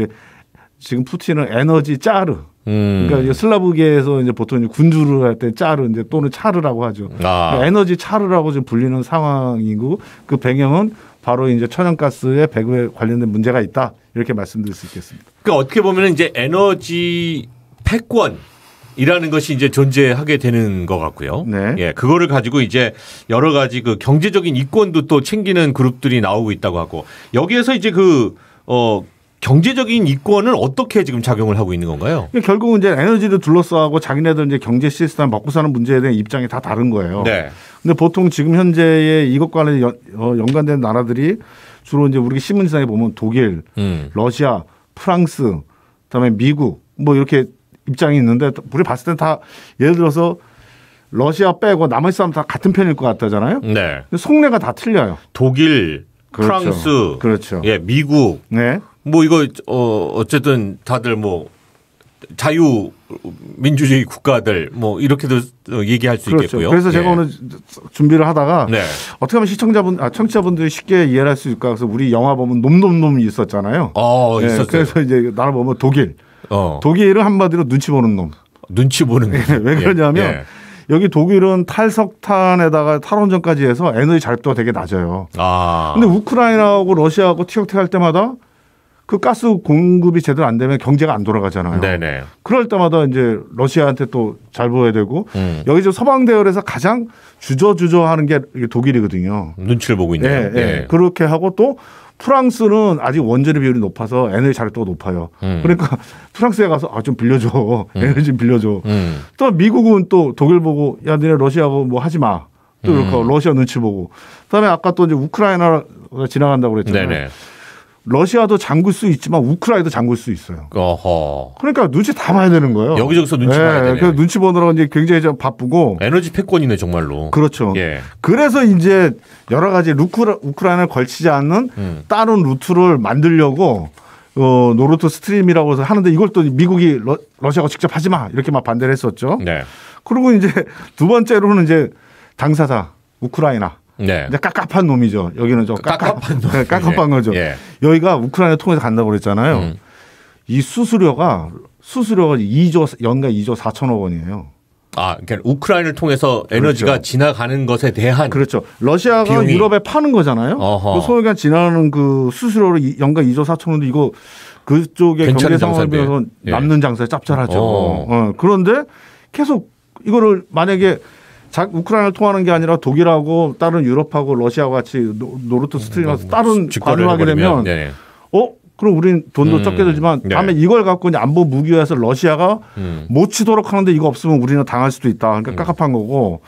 푸틴은 에너지 짜르. 그러니까 슬라브계에서 이제 보통 군주를 할 때 짜르 이제 또는 차르라고 하죠. 그러니까 에너지 차르라고 좀 불리는 상황이고 그 배경은 바로 이제 천연가스의 배급에 관련된 문제가 있다 이렇게 말씀드릴 수 있겠습니다. 그러니까 어떻게 보면 이제 에너지 패권이라는 것이 이제 존재하게 되는 것 같고요. 네. 예, 그거를 가지고 이제 여러 가지 그 경제적인 이권도 또 챙기는 그룹들이 나오고 있다고 하고 여기에서 이제 경제적인 이권은 어떻게 지금 작용을 하고 있는 건가요? 결국은 이제 에너지를 둘러싸고 자기네들 이제 경제 시스템 먹고 사는 문제에 대한 입장이 다 다른 거예요. 네. 근데 보통 지금 현재의 이것과는 연관된 나라들이 주로 이제 우리 신문지상에 보면 독일, 러시아, 프랑스, 그다음에 미국 뭐 이렇게 입장이 있는데 우리 봤을 땐 다 예를 들어서 러시아 빼고 나머지 사람 다 같은 편일 것 같다잖아요. 네. 근데 속내가 다 틀려요. 독일, 그렇죠. 프랑스, 그렇죠. 예, 미국, 네. 뭐 이거 어쨌든 다들 뭐 자유 민주주의 국가들 뭐 이렇게도 얘기할 수 그렇죠. 있겠고요. 그래서 제가 예. 오늘 준비를 하다가 네. 어떻게 하면 청취자분들이 쉽게 이해할 수 있을까? 그래서 우리 영화 보면 놈놈놈이 있었잖아요. 예, 있었어요. 그래서 이제 나를 보면 독일은 한마디로 눈치 보는 놈. 눈치 보는 놈. 왜 그러냐면 예. 여기 독일은 탈석탄에다가 탈원전까지 해서 에너지 자립도가 되게 낮아요. 근데 우크라이나하고 러시아하고 티격태격 할 때마다 그 가스 공급이 제대로 안 되면 경제가 안 돌아가잖아요. 네네. 그럴 때마다 이제 러시아한테 또 잘 보여야 되고 여기 저 서방 대열에서 가장 주저하는 게 독일이거든요. 눈치를 보고 있네요. 예. 그렇게 하고 또 프랑스는 아직 원전의 비율이 높아서 에너지 자립도가 높아요. 그러니까 프랑스에 가서 좀 빌려줘. 에너지 좀 빌려줘. 또 미국은 또 독일 보고 야 너네 러시아하고 뭐 하지 마. 또 이렇게 러시아 눈치 보고. 그다음에 아까 또 이제 우크라이나가 지나간다고 그랬잖아요. 네네. 러시아도 잠글 수 있지만 우크라이나도 잠글 수 있어요. 어허. 그러니까 눈치 다 봐야 되는 거예요. 여기저기서 눈치 봐야 되네. 그래서 눈치 보느라고 이제 굉장히 좀 바쁘고. 에너지 패권이네 정말로. 그렇죠. 예. 그래서 이제 여러 가지 우크라이나를 걸치지 않는 다른 루트를 만들려고 노르트 스트림이라고 해서 하는데 이걸 또 미국이 러시아가 직접 하지 마 이렇게 막 반대를 했었죠. 네. 그리고 이제 두 번째로는 이제 당사자 우크라이나. 네. 이제 깝깝한 놈이죠. 여기는 좀 깝깝한 놈. 깝깝한 거죠. 예. 여기가 우크라이나 통해서 간다고 그랬잖아요. 이 수수료가 연간 2조 4천억 원이에요. 그러니까 우크라이나를 통해서 에너지가 그렇죠. 지나가는 것에 대한 그렇죠. 러시아가 비용이. 유럽에 파는 거잖아요. 그 소위 지나가는 그 수수료를 연간 2조 4천 원인데 이거 그쪽의 경제 상황을 비해서 남는 장사에 짭짤하죠. 그런데 계속 이거를 만약에 우크라이나를 통하는 게 아니라 독일하고 다른 유럽하고 러시아와 같이 노르트 스트림에서 다른 관을 하게 되면 그럼 우리는 돈도 적게 들지만 다음에 이걸 갖고 이제 안보 무기화해서 러시아가 못 치도록 하는데 이거 없으면 우리는 당할 수도 있다. 그러니까 깝깝한 거고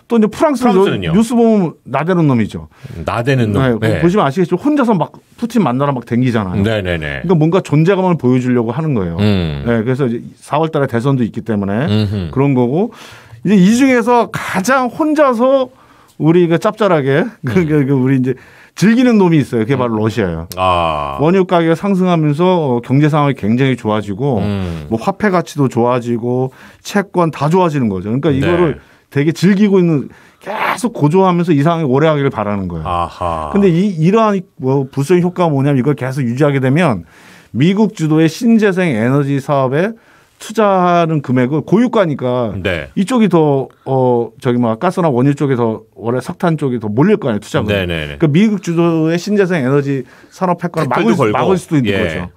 또 이제 프랑스는요? 뉴스 보면 나대는 놈이죠. 나대는 놈. 네. 보시면 아시겠지만 혼자서 막 푸틴 만나러 막 댕기잖아요. 네네네. 그러니까 뭔가 존재감을 보여주려고 하는 거예요. 네. 그래서 이제 4월달에 대선도 있기 때문에 그런 거고. 이제 이 중에서 가장 혼자서 우리가 짭짤하게 우리 이제 즐기는 놈이 있어요. 그게 바로 러시아예요. 원유 가격이 상승하면서 경제 상황이 굉장히 좋아지고 뭐 화폐 가치도 좋아지고 채권 다 좋아지는 거죠. 그러니까 이거를 되게 즐기고 있는 계속 고조하면서 이 상황이 오래 하기를 바라는 거예요. 근데 이러한 부수적 효과가 뭐냐면 이걸 계속 유지하게 되면 미국 주도의 신재생 에너지 사업에 투자하는 금액을 고유가니까 이쪽이 더 가스나 원유 쪽에 더 원래 석탄 쪽이 더 몰릴 거 아니에요 투자가. 그러니까 미국 주도의 신재생 에너지 산업 패권을 막을 수도 있는 거죠.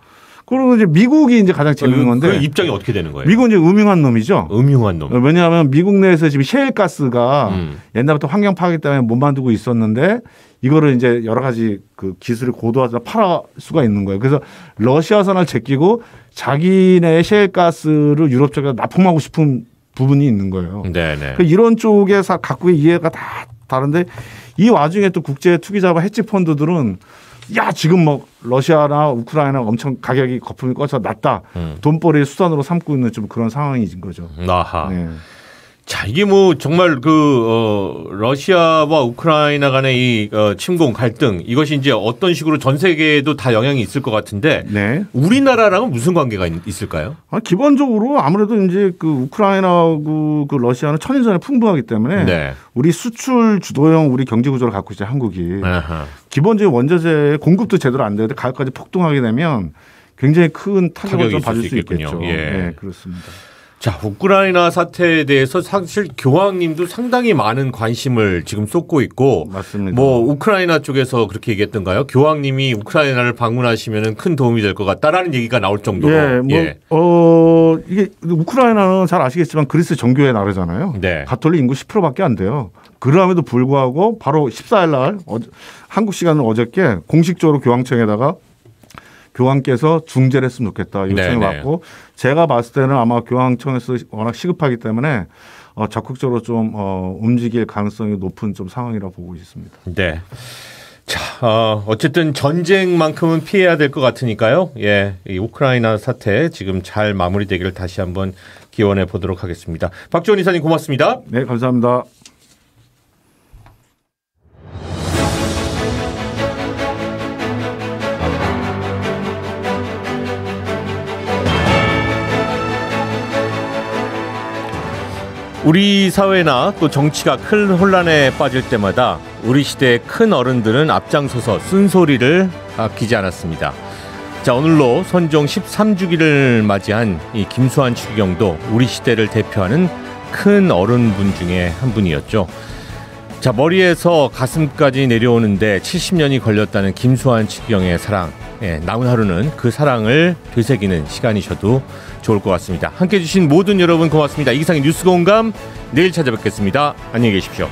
그리고 이제 미국이 이제 가장 재밌는 건데 그 입장이 어떻게 되는 거예요? 미국은 이제 음흉한 놈이죠. 음흉한 놈. 왜냐하면 미국 내에서 지금 셰일 가스가 옛날부터 환경 파괴 때문에 못 만들고 있었는데 이거를 이제 여러 가지 그 기술을 고도화해서 팔아 수가 있는 거예요. 그래서 러시아산을 제끼고 자기네 셰일 가스를 유럽 쪽에 납품하고 싶은 부분이 있는 거예요. 그러니까 이런 쪽에서 갖고의 이해가 다 다른데 이 와중에 또 국제 투기자와 헤지 펀드들은 지금 뭐 러시아나 우크라이나 엄청 가격이 거품이 꺼서 낮다. 돈벌이의 수단으로 삼고 있는 좀 그런 상황인 거죠. 네. 자, 이게 뭐 정말 러시아와 우크라이나 간의 이 침공 갈등 이것이 이제 어떤 식으로 전 세계에도 다 영향이 있을 것 같은데 우리나라랑은 무슨 관계가 있을까요? 기본적으로 아무래도 이제 그 우크라이나하고 그 러시아는 천인전에 풍부하기 때문에 우리 수출 주도형 우리 경제 구조를 갖고 있죠 한국이. 기본적인 원자재 공급도 제대로 안 되는데 가격까지 폭등하게 되면 굉장히 큰 타격을 좀 받을 수 있겠죠. 네, 그렇습니다. 자, 우크라이나 사태에 대해서 사실 교황님도 상당히 많은 관심을 지금 쏟고 있고, 맞습니다. 뭐 우크라이나 쪽에서 그렇게 얘기했던가요? 교황님이 우크라이나를 방문하시면은 큰 도움이 될 것 같다라는 얘기가 나올 정도로. 이게 우크라이나는 잘 아시겠지만 그리스 정교회 나라잖아요. 가톨릭 인구 10%밖에 안 돼요. 그럼에도 불구하고 바로 14일 날 한국 시간은 어저께 공식적으로 교황청에다가 교황께서 중재를 했으면 좋겠다 요청이 왔고 제가 봤을 때는 아마 교황청에서 워낙 시급하기 때문에 적극적으로 좀 움직일 가능성이 높은 좀 상황이라고 보고 있습니다. 네. 자, 어쨌든 전쟁만큼은 피해야 될 것 같으니까요. 예, 이 우크라이나 사태 지금 잘 마무리되기를 다시 한번 기원해 보도록 하겠습니다. 박지원 이사님 고맙습니다. 네, 감사합니다. 우리 사회나 또 정치가 큰 혼란에 빠질 때마다 우리 시대의 큰 어른들은 앞장서서 쓴소리를 아끼지 않았습니다. 자, 오늘로 선종 13주기를 맞이한 이 김수환 추기경도 우리 시대를 대표하는 큰 어른분 중에 한 분이었죠. 자, 머리에서 가슴까지 내려오는데 70년이 걸렸다는 김수환 추기경의 사랑. 예, 남은 하루는 그 사랑을 되새기는 시간이셔도 좋을 것 같습니다. 함께해 주신 모든 여러분 고맙습니다. 이기상의 뉴스공감 내일 찾아뵙겠습니다. 안녕히 계십시오.